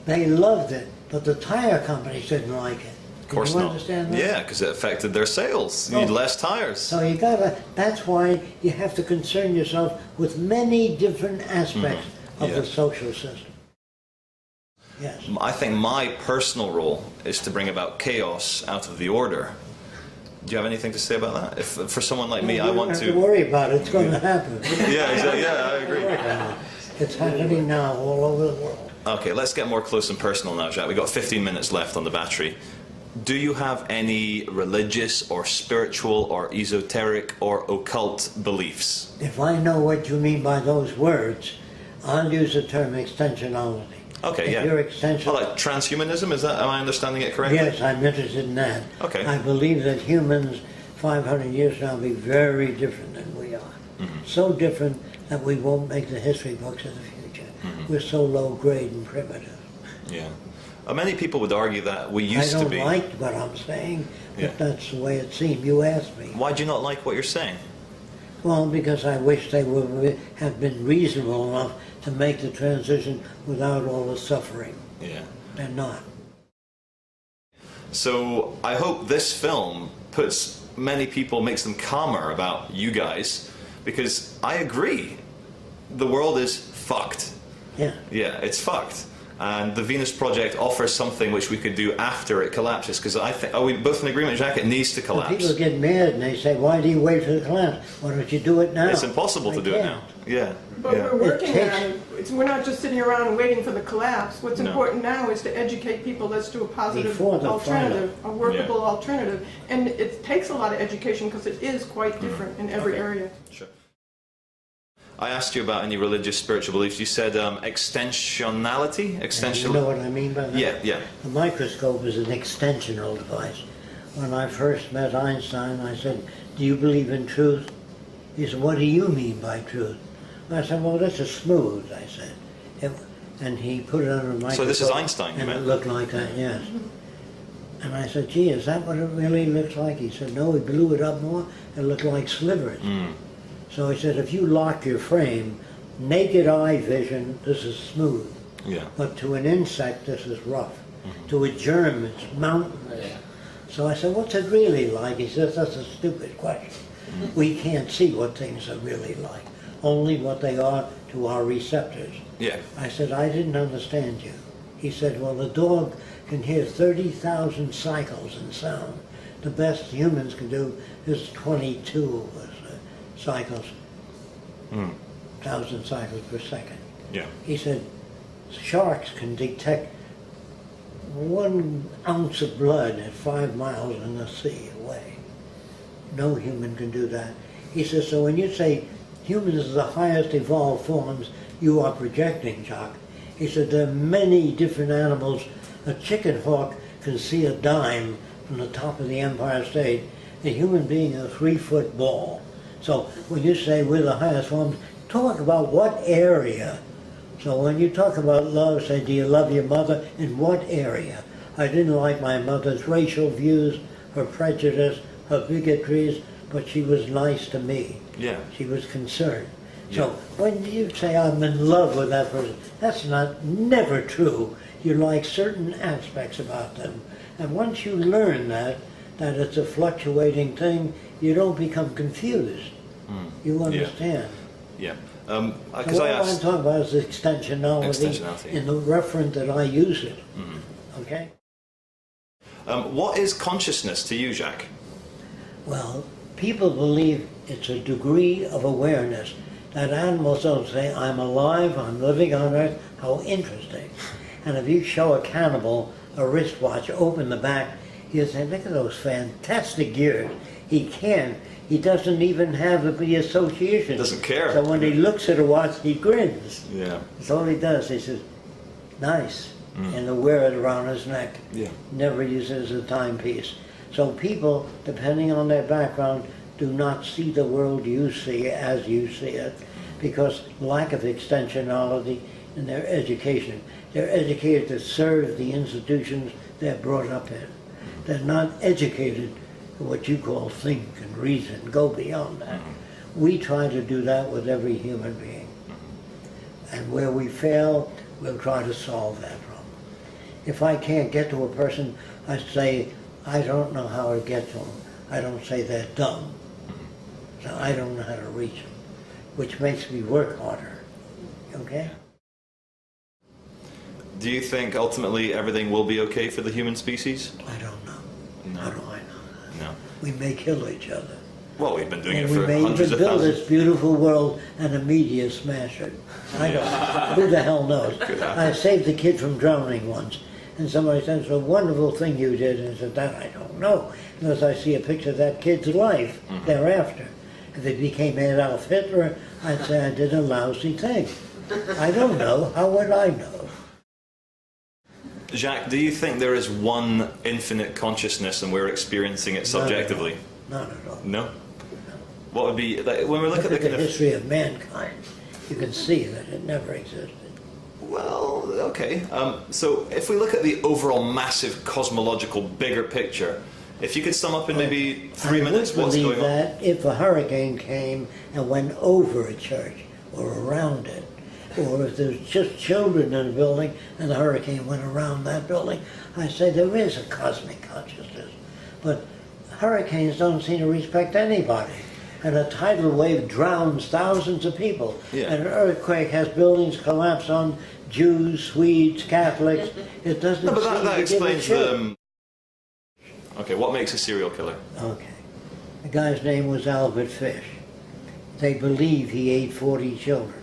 they loved it, but the tire companies didn't like it. Of course you not. Understand that? Yeah, because it affected their sales. You need less tires. So you gotta, that's why you have to concern yourself with many different aspects of the social system. Yes. I think my personal role is to bring about chaos out of the order. Do you have anything to say about that? If for someone like me, I want to... You don't have to worry about it, it's going to happen. Yeah, exactly. Yeah, I agree. It's happening now all over the world. Okay, let's get more close and personal now, Jacque. We've got 15 minutes left on the battery. Do you have any religious or spiritual or esoteric or occult beliefs? If I know what you mean by those words, I'll use the term extensionality. Okay, if yeah. You're extension. Like transhumanism, is that, am I understanding it correctly? Yes, I'm interested in that. Okay. I believe that humans, 500 years from now will be very different than we are. So different that we won't make the history books of the future. We're so low grade and primitive. Yeah. Many people would argue that we used to be. I don't like what I'm saying, but Yeah. that's the way it seemed. You asked me. Why do you not like what you're saying? Well, because I wish they would have been reasonable enough to make the transition without all the suffering. Yeah. They're not. So I hope this film puts many people, makes them calmer about you guys, because I agree, the world is fucked. Yeah. Yeah, it's fucked. And the Venus Project offers something which we could do after it collapses, because I think, are we both in agreement, Jacque? It needs to Well, collapse. people get mad and they say, why do you wait for the collapse? Why don't you do it now? It's impossible to I do it can't. now. Yeah. But yeah. we're working takes- on it. We're not just sitting around and waiting for the collapse. What's No. important now is to educate people. Let's do a positive Before the alternative, a workable Yeah. alternative. And it takes a lot of education because it is quite different in every area. Sure. I asked you about any religious, spiritual beliefs. You said extensionality? And you know what I mean by that? Yeah, yeah. The microscope is an extensional device. When I first met Einstein, I said, do you believe in truth? He said, what do you mean by truth? I said, well, this is smooth, I said. And he put it under a microscope. So this is Einstein, you and meant? it looked like that, yes. And I said, gee, is that what it really looks like? He said, no, he blew it up more. It looked like slivers. So he said, if you lock your frame, naked eye vision, this is smooth. Yeah. But to an insect, this is rough. To a germ, it's mountainous. So I said, what's it really like? He says, that's a stupid question. We can't see what things are really like, only what they are to our receptors. Yeah. I said, I didn't understand you. He said, well, the dog can hear 30,000 cycles in sound. The best humans can do is 22 cycles, 1,000 cycles per second. Yeah. He said, sharks can detect 1 ounce of blood at 5 miles in the sea away. No human can do that. He says, so when you say humans are the highest evolved forms, you are projecting, Jacque. He said, there are many different animals. A chicken hawk can see a dime from the top of the Empire State. A human being is a 3-foot ball. So when you say we're the highest forms, talk about what area. So when you talk about love, say, do you love your mother? In what area? I didn't like my mother's racial views, her prejudice, her bigotries, but she was nice to me. Yeah. She was concerned. So when you say I'm in love with that person, that's never true. You like certain aspects about them. And once you learn that it's a fluctuating thing, you don't become confused. You understand. Yeah. So Because what I I'm asked. talking about is extensionality in the reference that I use it. Okay? What is consciousness to you, Jacque? Well, people believe it's a degree of awareness. That animals don't say, I'm alive, I'm living on Earth. How interesting. And if you show a cannibal a wristwatch, open the back, he'll say, look at those fantastic gears. He can't. He doesn't even have the association. Doesn't care. So when he looks at a watch, he grins. Yeah. That's all he does. He says, nice. And he'll wear it around his neck. Yeah. Never use it as a timepiece. So people, depending on their background, do not see the world you see as you see it because lack of extensionality in their education. They're educated to serve the institutions they're brought up in. They're not educated to what you call think and reason, go beyond that. We try to do that with every human being. And where we fail, we'll try to solve that problem. If I can't get to a person, I say, I don't know how to get to them. I don't say they're dumb. So I don't know how to reach them, which makes me work harder. Okay? Do you think ultimately everything will be okay for the human species? I don't know. No. How do I know that? No. We may kill each other. Well, we've been doing And it we for may even hundreds of build thousands. this beautiful world and the media smash it. I don't know. Who the hell knows? I saved a kid from drowning once. And somebody said, it's a wonderful thing you did. And I said, that I don't know. Unless I see a picture of that kid's life thereafter. If it became Adolf Hitler, I'd say I did a lousy thing. I don't know. How would I know? Jacque, do you think there is one infinite consciousness and we're experiencing it subjectively? Not at all. No. What would be like, when we look at the kind of history of mankind? You can see that it never existed. well, okay. So if we look at the overall massive cosmological bigger picture, if you could sum up in maybe 3 minutes what's going on. That if a hurricane came and went over a church or around it, or if there's just children in a building and the hurricane went around that building, I say there is a cosmic consciousness. But hurricanes don't seem to respect anybody. And a tidal wave drowns thousands of people. Yeah. And an earthquake has buildings collapse on Jews, Swedes, Catholics. It doesn't No, but seem that to give a explains shit. the. Okay, what makes a serial killer? Okay. The guy's name was Albert Fish. They believe he ate 40 children.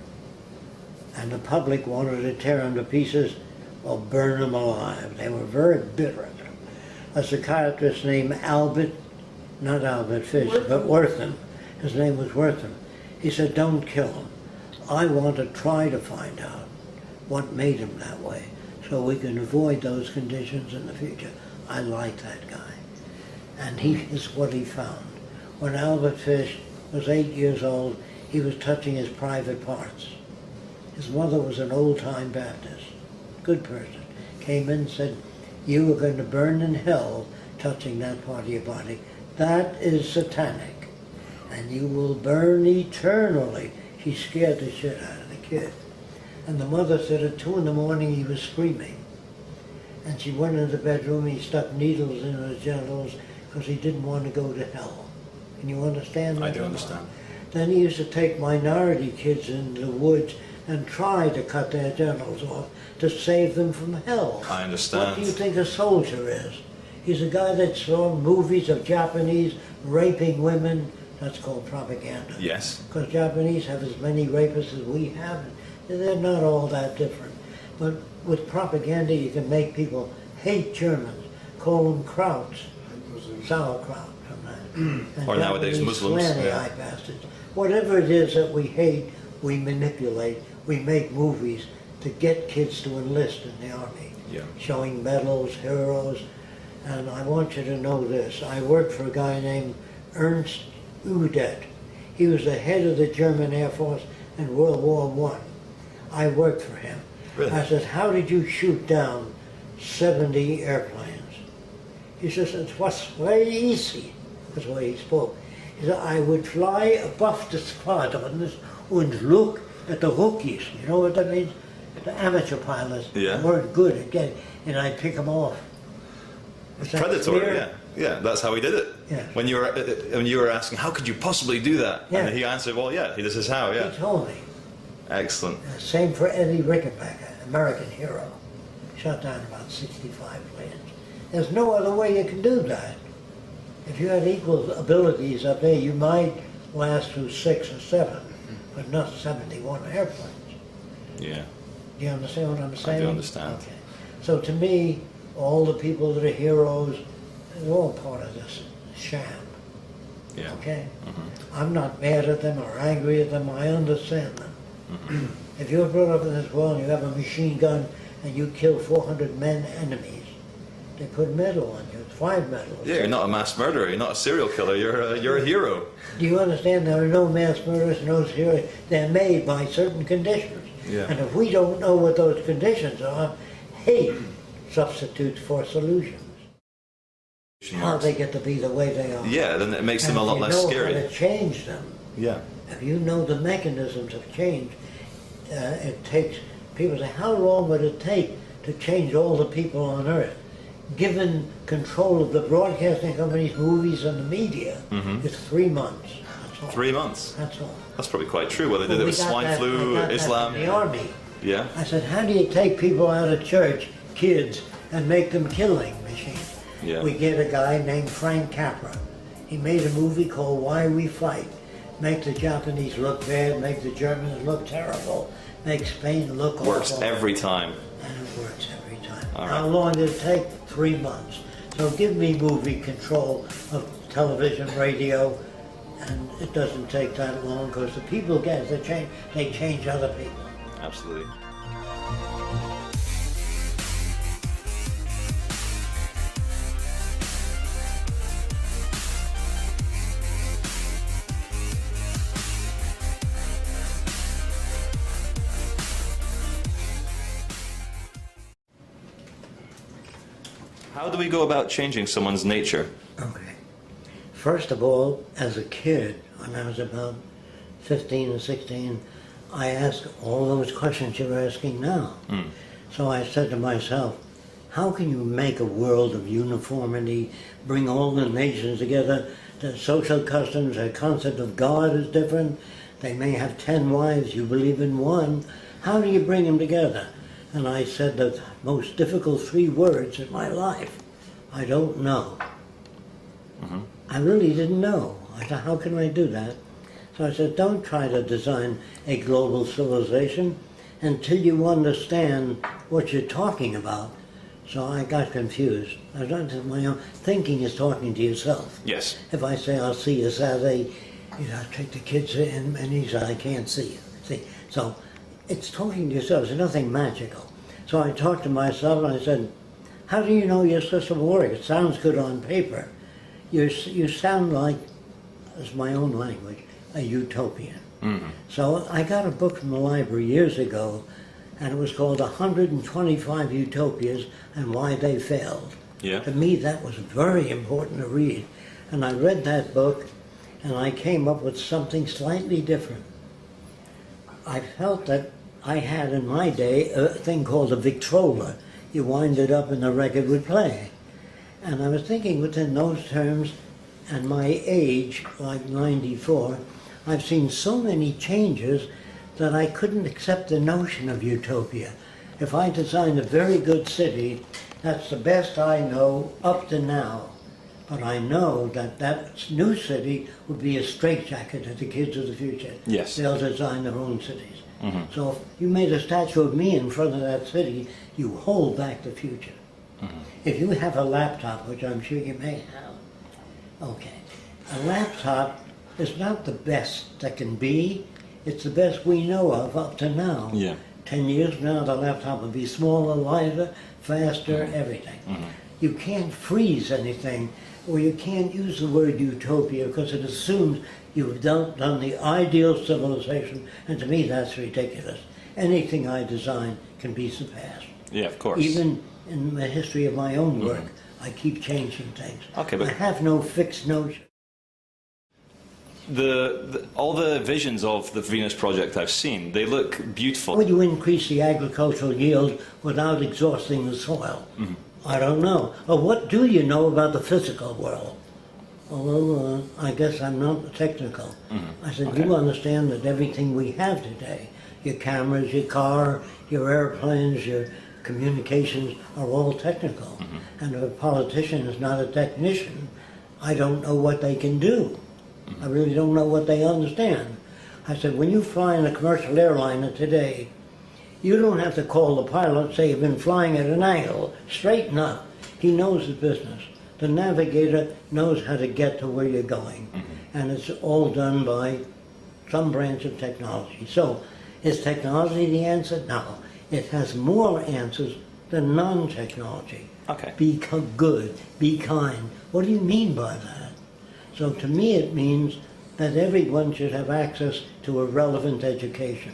And the public wanted to tear him to pieces or burn him alive. They were very bitter at him. A psychiatrist named Albert, not Albert Fish, but Wortham. His name was Wortham. He said, don't kill him. I want to try to find out what made him that way so we can avoid those conditions in the future. I like that guy. And he is what he found. When Albert Fish was 8 years old, he was touching his private parts. His mother was an old-time Baptist, good person, came in and said, you are going to burn in hell touching that part of your body. That is satanic, and you will burn eternally. She scared the shit out of the kid. And the mother said at 2 in the morning he was screaming. And she went into the bedroom, he stuck needles in his genitals because he didn't want to go to hell. Can you understand that? I do understand. Then he used to take minority kids into the woods and try to cut their genitals off to save them from hell. I understand. What do you think a soldier is? He's a guy that saw movies of Japanese raping women. That's called propaganda. Yes. Because Japanese have as many rapists as we have. They're not all that different. But with propaganda, you can make people hate Germans, call them krauts, sauerkraut from that. And Or nowadays Japanese Muslims, slanty yeah. eye bastards. Whatever it is that we hate, we manipulate. We make movies to get kids to enlist in the army, Yeah. showing medals, heroes. And I want you to know this. I worked for a guy named Ernst Udet. He was the head of the German Air Force in World War I. I worked for him. Really? I said, how did you shoot down 70 airplanes? He says, it was very easy. That's the way he spoke. He said, I would fly above the squadrons and look at the rookies. You know what that means? The amateur pilots Yeah. weren't good at getting, and I'd pick them off. Was that Predatory, clear? yeah. Yeah, that's how he did it. Yeah. When you were asking, how could you possibly do that? Yeah. And he answered, well, yeah, this is how, yeah. He told me. Excellent. Same for Eddie Rickenbacker, American hero. Shot down about 65 planes. There's no other way you can do that. If you had equal abilities up there, you might last through 6 or 7, but not 71 airplanes. Yeah. Do you understand what I'm saying? I do understand. Okay. So to me, all the people that are heroes, they're all part of this sham. Yeah. Okay? I'm not mad at them or angry at them, I understand them. If you're brought up in this world and you have a machine gun and you kill 400 men enemies, they put medal on you, 5 medals. Yeah, you're not a mass murderer, you're not a serial killer, you're a hero. Do you understand there are no mass murders, no serious, they're made by certain conditions. Yeah. And if we don't know what those conditions are, hate substitutes for solutions. How they get to be the way they are. Yeah, then it makes them a And lot if less you know scary. how to change them. Yeah. If you know the mechanisms of change, it takes, people say, how long would it take to change all the people on Earth? Given control of the broadcasting companies, movies, and the media, it's 3 months. That's all. 3 months. That's all. That's probably quite true. Well, they did it We with got swine that- flu, I got that Islam. from the army. Yeah. I said, how do you take people out of church, kids, and make them killing machines? Yeah. We get a guy named Frank Capra. He made a movie called Why We Fight. Make the Japanese look bad, make the Germans look terrible, make Spain look Works awful. every time. And it works every time. All How right. long did it take? 3 months. So give me movie control of television, radio, and it doesn't take that long because the people get it, they change other people. Absolutely. How do we go about changing someone's nature? Okay. First of all, as a kid, when I was about 15 or 16, I asked all those questions you're asking now. So I said to myself, how can you make a world of uniformity, bring all the nations together? The social customs, their concept of God is different. They may have 10 wives, you believe in one. How do you bring them together? And I said the most difficult 3 words in my life: I don't know. I really didn't know. I said, how can I do that? So I said, don't try to design a global civilization until you understand what you're talking about. So I got confused. I don't my own thinking is talking to yourself. Yes. If I say I'll see you Saturday, take the kids in, and he said I can't see you. See, so it's talking to yourself. There's nothing magical. So I talked to myself and I said, how do you know your system will work? It sounds good on paper. You sound like, it's my own language, a utopian. So I got a book from the library years ago, and it was called 125 Utopias and Why They Failed. Yeah. To me, that was very important to read. And I read that book, and I came up with something slightly different. I felt that I had in my day a thing called a Victrola. You wind it up and the record would play. And I was thinking within those terms, and my age, like 94, I've seen so many changes that I couldn't accept the notion of utopia. If I designed a very good city, that's the best I know up to now. But I know that that new city would be a straitjacket to the kids of the future. Yes. They'll design their own cities. So if you made a statue of me in front of that city, you hold back the future. If you have a laptop, which I'm sure you may have, okay, a laptop is not the best that can be. It's the best we know of up to now. Yeah. 10 years from now, the laptop will be smaller, lighter, faster, everything. You can't freeze anything, or you can't use the word utopia because it assumes you've done the ideal civilization, and to me that's ridiculous. Anything I design can be surpassed. Yeah, of course. Even in the history of my own work, I keep changing things. Okay, but I have no fixed notion. all the visions of the Venus project I've seen, they look beautiful. How would you increase the agricultural yield without exhausting the soil? I don't know. Or what do you know about the physical world? Well, I guess I'm not technical. I said, Okay. you understand that everything we have today, your cameras, your car, your airplanes, your communications are all technical. And if a politician is not a technician, I don't know what they can do. I really don't know what they understand. I said, when you fly in a commercial airliner today, you don't have to call the pilot and say you've been flying at an angle. Straighten up. He knows his business. The navigator knows how to get to where you're going. And it's all done by some branch of technology. So, is technology the answer? No. It has more answers than non-technology. Okay. Be good, be kind. What do you mean by that? So to me it means that everyone should have access to a relevant education.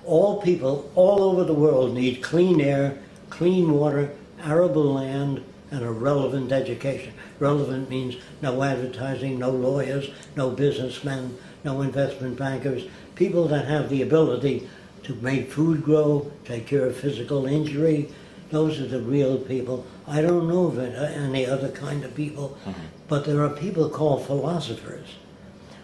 All people all over the world need clean air, clean water, arable land, and a relevant education. Relevant means no advertising, no lawyers, no businessmen, no investment bankers, people that have the ability to make food grow, take care of physical injury. Those are the real people. I don't know of any other kind of people, but there are people called philosophers,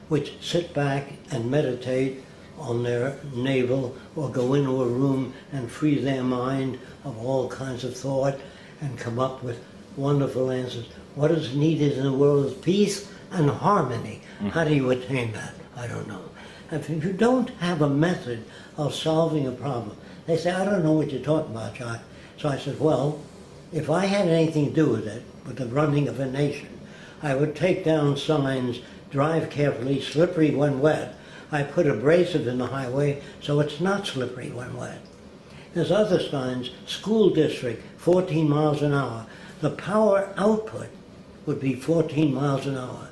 which sit back and meditate on their navel or go into a room and free their mind of all kinds of thought and come up with wonderful answers. What is needed in the world is peace and harmony. How do you attain that? I don't know. If you don't have a method of solving a problem, they say, I don't know what you're talking about, Jacque. So I said, well, if I had anything to do with it, with the running of a nation, I would take down signs, drive carefully, slippery when wet. I put abrasive in the highway so it's not slippery when wet. There's other signs, school district, 14 miles an hour. The power output would be 14 miles an hour.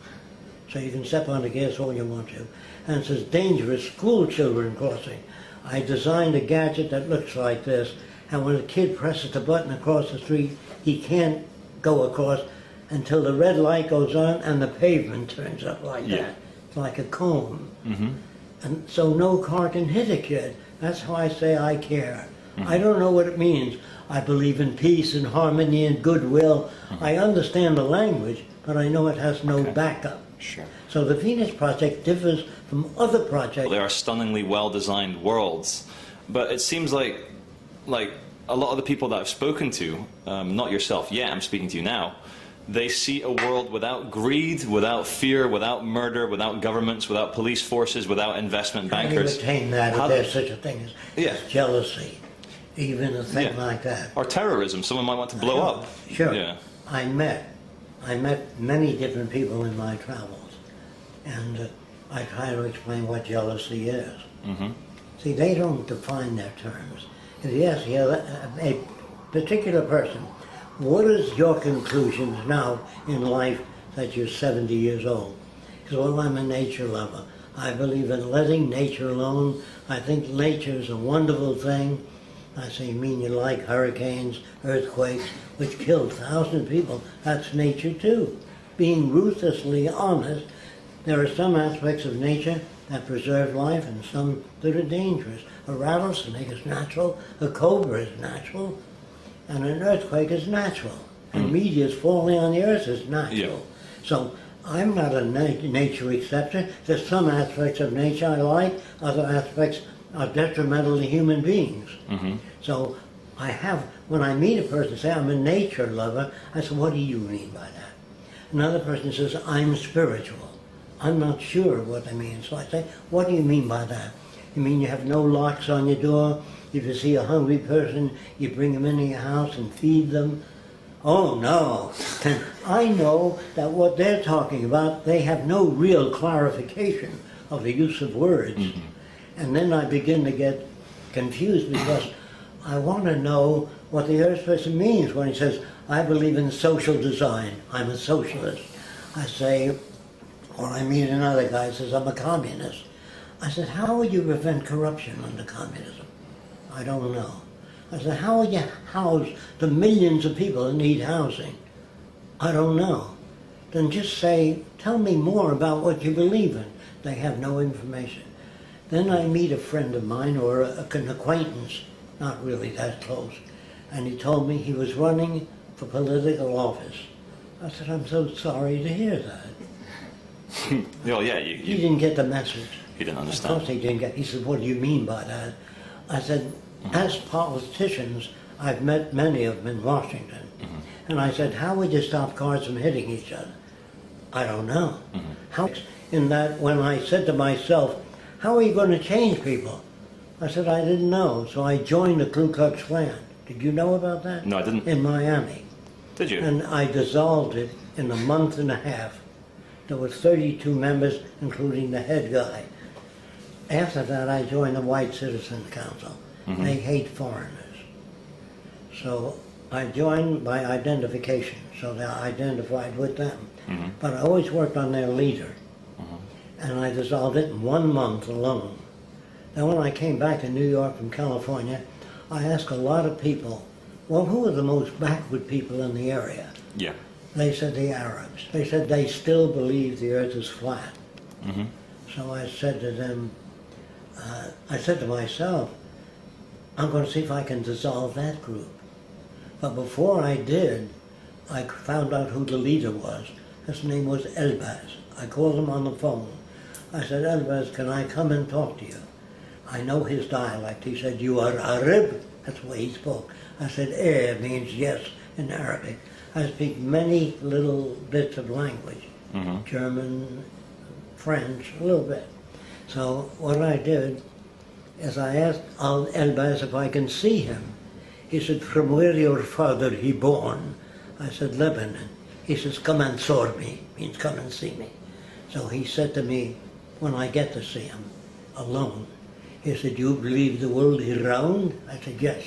So you can step on the gas all you want to. And it says dangerous school children crossing. I designed a gadget that looks like this, and when a kid presses the button across the street, he can't go across until the red light goes on and the pavement turns up like Yeah. that. It's like a cone. Mm-hmm. And so no car can hit a kid. That's how I say I care. Mm-hmm. I don't know what it means. I believe in peace and harmony and goodwill. Mm-hmm. I understand the language, but I know it has no Okay. backup. Sure. So the Venus Project differs from other projects. They are stunningly well-designed worlds, but it seems like a lot of the people that I've spoken to, not yourself yet, I'm speaking to you now, they see a world without greed, without fear, without murder, without governments, without police forces, without investment How do you bankers. attain that How- if there's such a thing Yeah. as jealousy, even a thing Yeah. like that? Or terrorism, someone might want to blow up. Sure. Yeah. I met many different people in my travels, and I try to explain what jealousy is. Mm-hmm. See, they don't define their terms. Yes, a particular person. What is your conclusions now in life that you're 70 years old? Because, well, I'm a nature lover. I believe in letting nature alone. I think nature is a wonderful thing. I say, you mean you like hurricanes, earthquakes, which killed thousands of people? That's nature too. Being ruthlessly honest, there are some aspects of nature that preserve life and some that are dangerous. A rattlesnake is natural, a cobra is natural, and an earthquake is natural. And meteors falling on the earth is natural. Yeah. So I'm not a nature acceptor. There's some aspects of nature I like, other aspects are detrimental to human beings. Mm-hmm. So when I meet a person, say I'm a nature lover, I say, what do you mean by that? Another person says, I'm spiritual. I'm not sure what they mean. So I say, what do you mean by that? You mean you have no locks on your door? If you see a hungry person, you bring them into your house and feed them? Oh, no. And I know that what they're talking about, they have no real clarification of the use of words. Mm-hmm. And then I begin to get confused because I want to know what the earth person means when he says, I believe in social design. I'm a socialist. I say, or I meet another guy who says, I'm a communist. I said, how would you prevent corruption under communism? I don't know. I said, how would you house the millions of people that need housing? I don't know. Then just say, tell me more about what you believe in. They have no information. Then I meet a friend of mine or an acquaintance, not really that close, and he told me he was running for political office. I said, I'm so sorry to hear that. Well, yeah, He didn't get the message. He didn't Of understand. course he didn't get. He said, what do you mean by that? I said, as politicians, I've met many of them in Washington. Mm-hmm. And I said, how would you stop cars from hitting each other? I don't know. Mm-hmm. How? In that, when I said to myself, how are you going to change people? I said, I didn't know. So I joined the Ku Klux Klan. Did you know about that? No, I didn't. In Miami. Did you? And I dissolved it in a month and a half. There were 32 members, including the head guy. After that, I joined the White Citizens Council. Mm-hmm. They hate foreigners. So I joined by identification, so they identified with them. Mm-hmm. But I always worked on their leader. Mm-hmm. And I dissolved it in 1 month alone. Then when I came back to New York from California, I asked a lot of people, well, who are the most backward people in the area? Yeah. They said the Arabs. They said they still believe the earth is flat. Mm-hmm. So I said to them, I said to myself, I'm going to see if I can dissolve that group. But before I did, I found out who the leader was. His name was Elbaz. I called him on the phone. I said, Elbaz, can I come and talk to you? I know his dialect. He said, you are Arab? That's the way he spoke. I said, means yes in Arabic. I speak many little bits of language, mm-hmm. German, French, a little bit. So what I did is I asked Elbaz if I can see him. He said, from where your father he born? I said, Lebanon. He says, come and saw me, means come and see me. So he said to me, when I get to see him, alone, he said, you believe the world is round? I said, yes.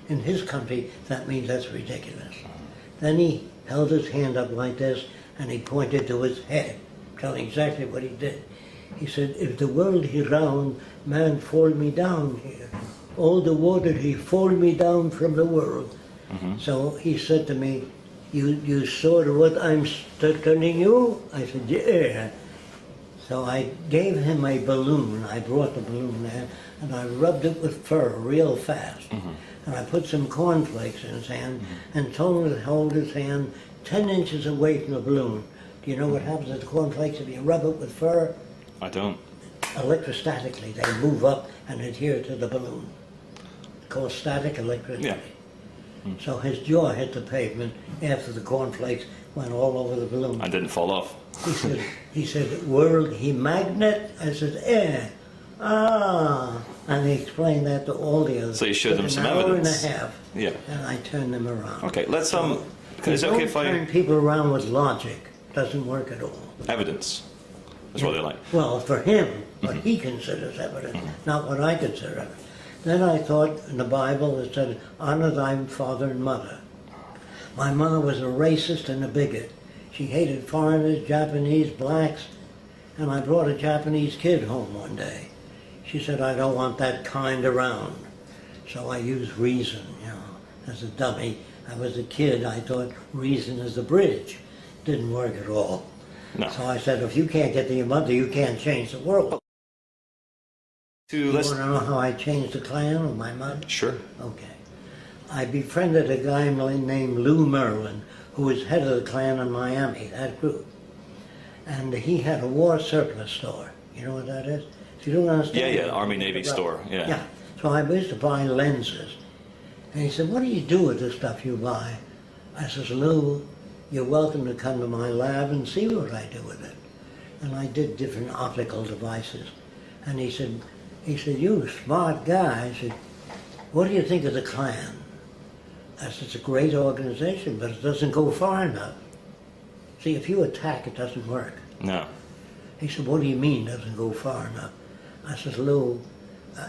In his country, that means that's ridiculous. Then he held his hand up like this, and he pointed to his head, telling exactly what he did. He said, if the world is round, man fall me down here. All the water, he fall me down from the world. Mm-hmm. So he said to me, you saw what I'm telling you? I said, yeah. So I gave him a balloon. I brought the balloon there, and I rubbed it with fur real fast. And I put some cornflakes in his hand and told him to hold his hand 10 inches away from the balloon. Do you know what happens to the cornflakes if you rub it with fur? I don't. Electrostatically, they move up and adhere to the balloon. It's called static electricity. Yeah. So his jaw hit the pavement after the cornflakes went all over the balloon. I didn't fall off. He said, world, he magnet? I said, yeah. Ah. And he explained that to all the others. So you showed them some An evidence. hour and a half. Yeah. And I turned them around. Okay, let's, is it You okay don't if I... turn people around with logic. Doesn't work at all. Evidence. That's what they like. Well, for him, what he considers evidence, not what I consider evidence. Then I thought in the Bible it said, honor thy father and mother. My mother was a racist and a bigot. She hated foreigners, Japanese, blacks, and I brought a Japanese kid home one day. She said, I don't want that kind around. So I used reason, you know, as a dummy. I was a kid, I thought reason is the bridge. Didn't work at all. No. So I said, if you can't get to your mother, you can't change the world. You want to know how I changed the Klan with my mother? Sure. Okay. I befriended a guy named Lou Merlin, who was head of the Klan in Miami, that group. And he had a war surplus store. You know what that is? If you don't understand. Yeah, Army-Navy store, yeah. Yeah. So I used to buy lenses. And he said, what do you do with the stuff you buy? I says, Lou, you're welcome to come to my lab and see what I do with it. And I did different optical devices. And he said, you a smart guy. I said, what do you think of the Klan? I said, it's a great organization, but it doesn't go far enough. See, if you attack, it doesn't work. No. He said, what do you mean it doesn't go far enough? I said, Lou,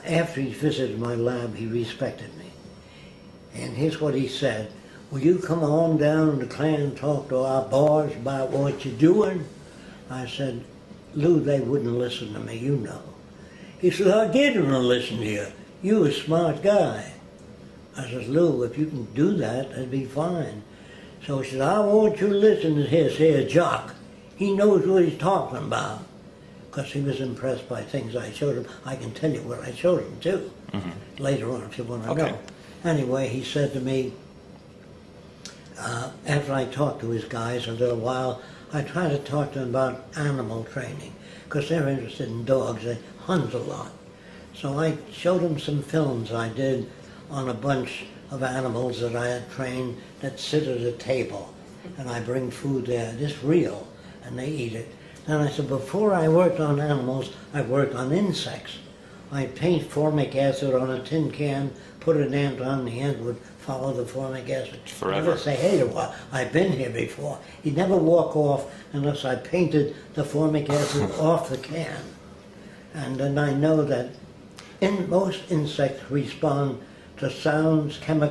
after he visited my lab, he respected me. And here's what he said, will you come on down to the Klan and talk to our boss about what you're doing? I said, Lou, they wouldn't listen to me, you know. He said, I didn't listen to you. You a smart guy. I said, Lou, if you can do that, that'd be fine. So he said, I want you to listen to his here, Jacque. He knows what he's talking about. Because he was impressed by things I showed him. I can tell you what I showed him, too, later on, if you want to know. Anyway, he said to me, after I talked to his guys a little while, I tried to talk to them about animal training, because they're interested in dogs. They hunt a lot. So I showed them some films I did on a bunch of animals that I had trained that sit at a table. And I bring food there. It's real, and they eat it. Then I said, before I worked on animals, I worked on insects. I'd paint formic acid on a tin can, put an ant on, the ant would follow the formic acid. Forever. Never say, hey, I've been here before. He'd never walk off unless I painted the formic acid off the can. And then I know that most insects respond to sounds, chemicals,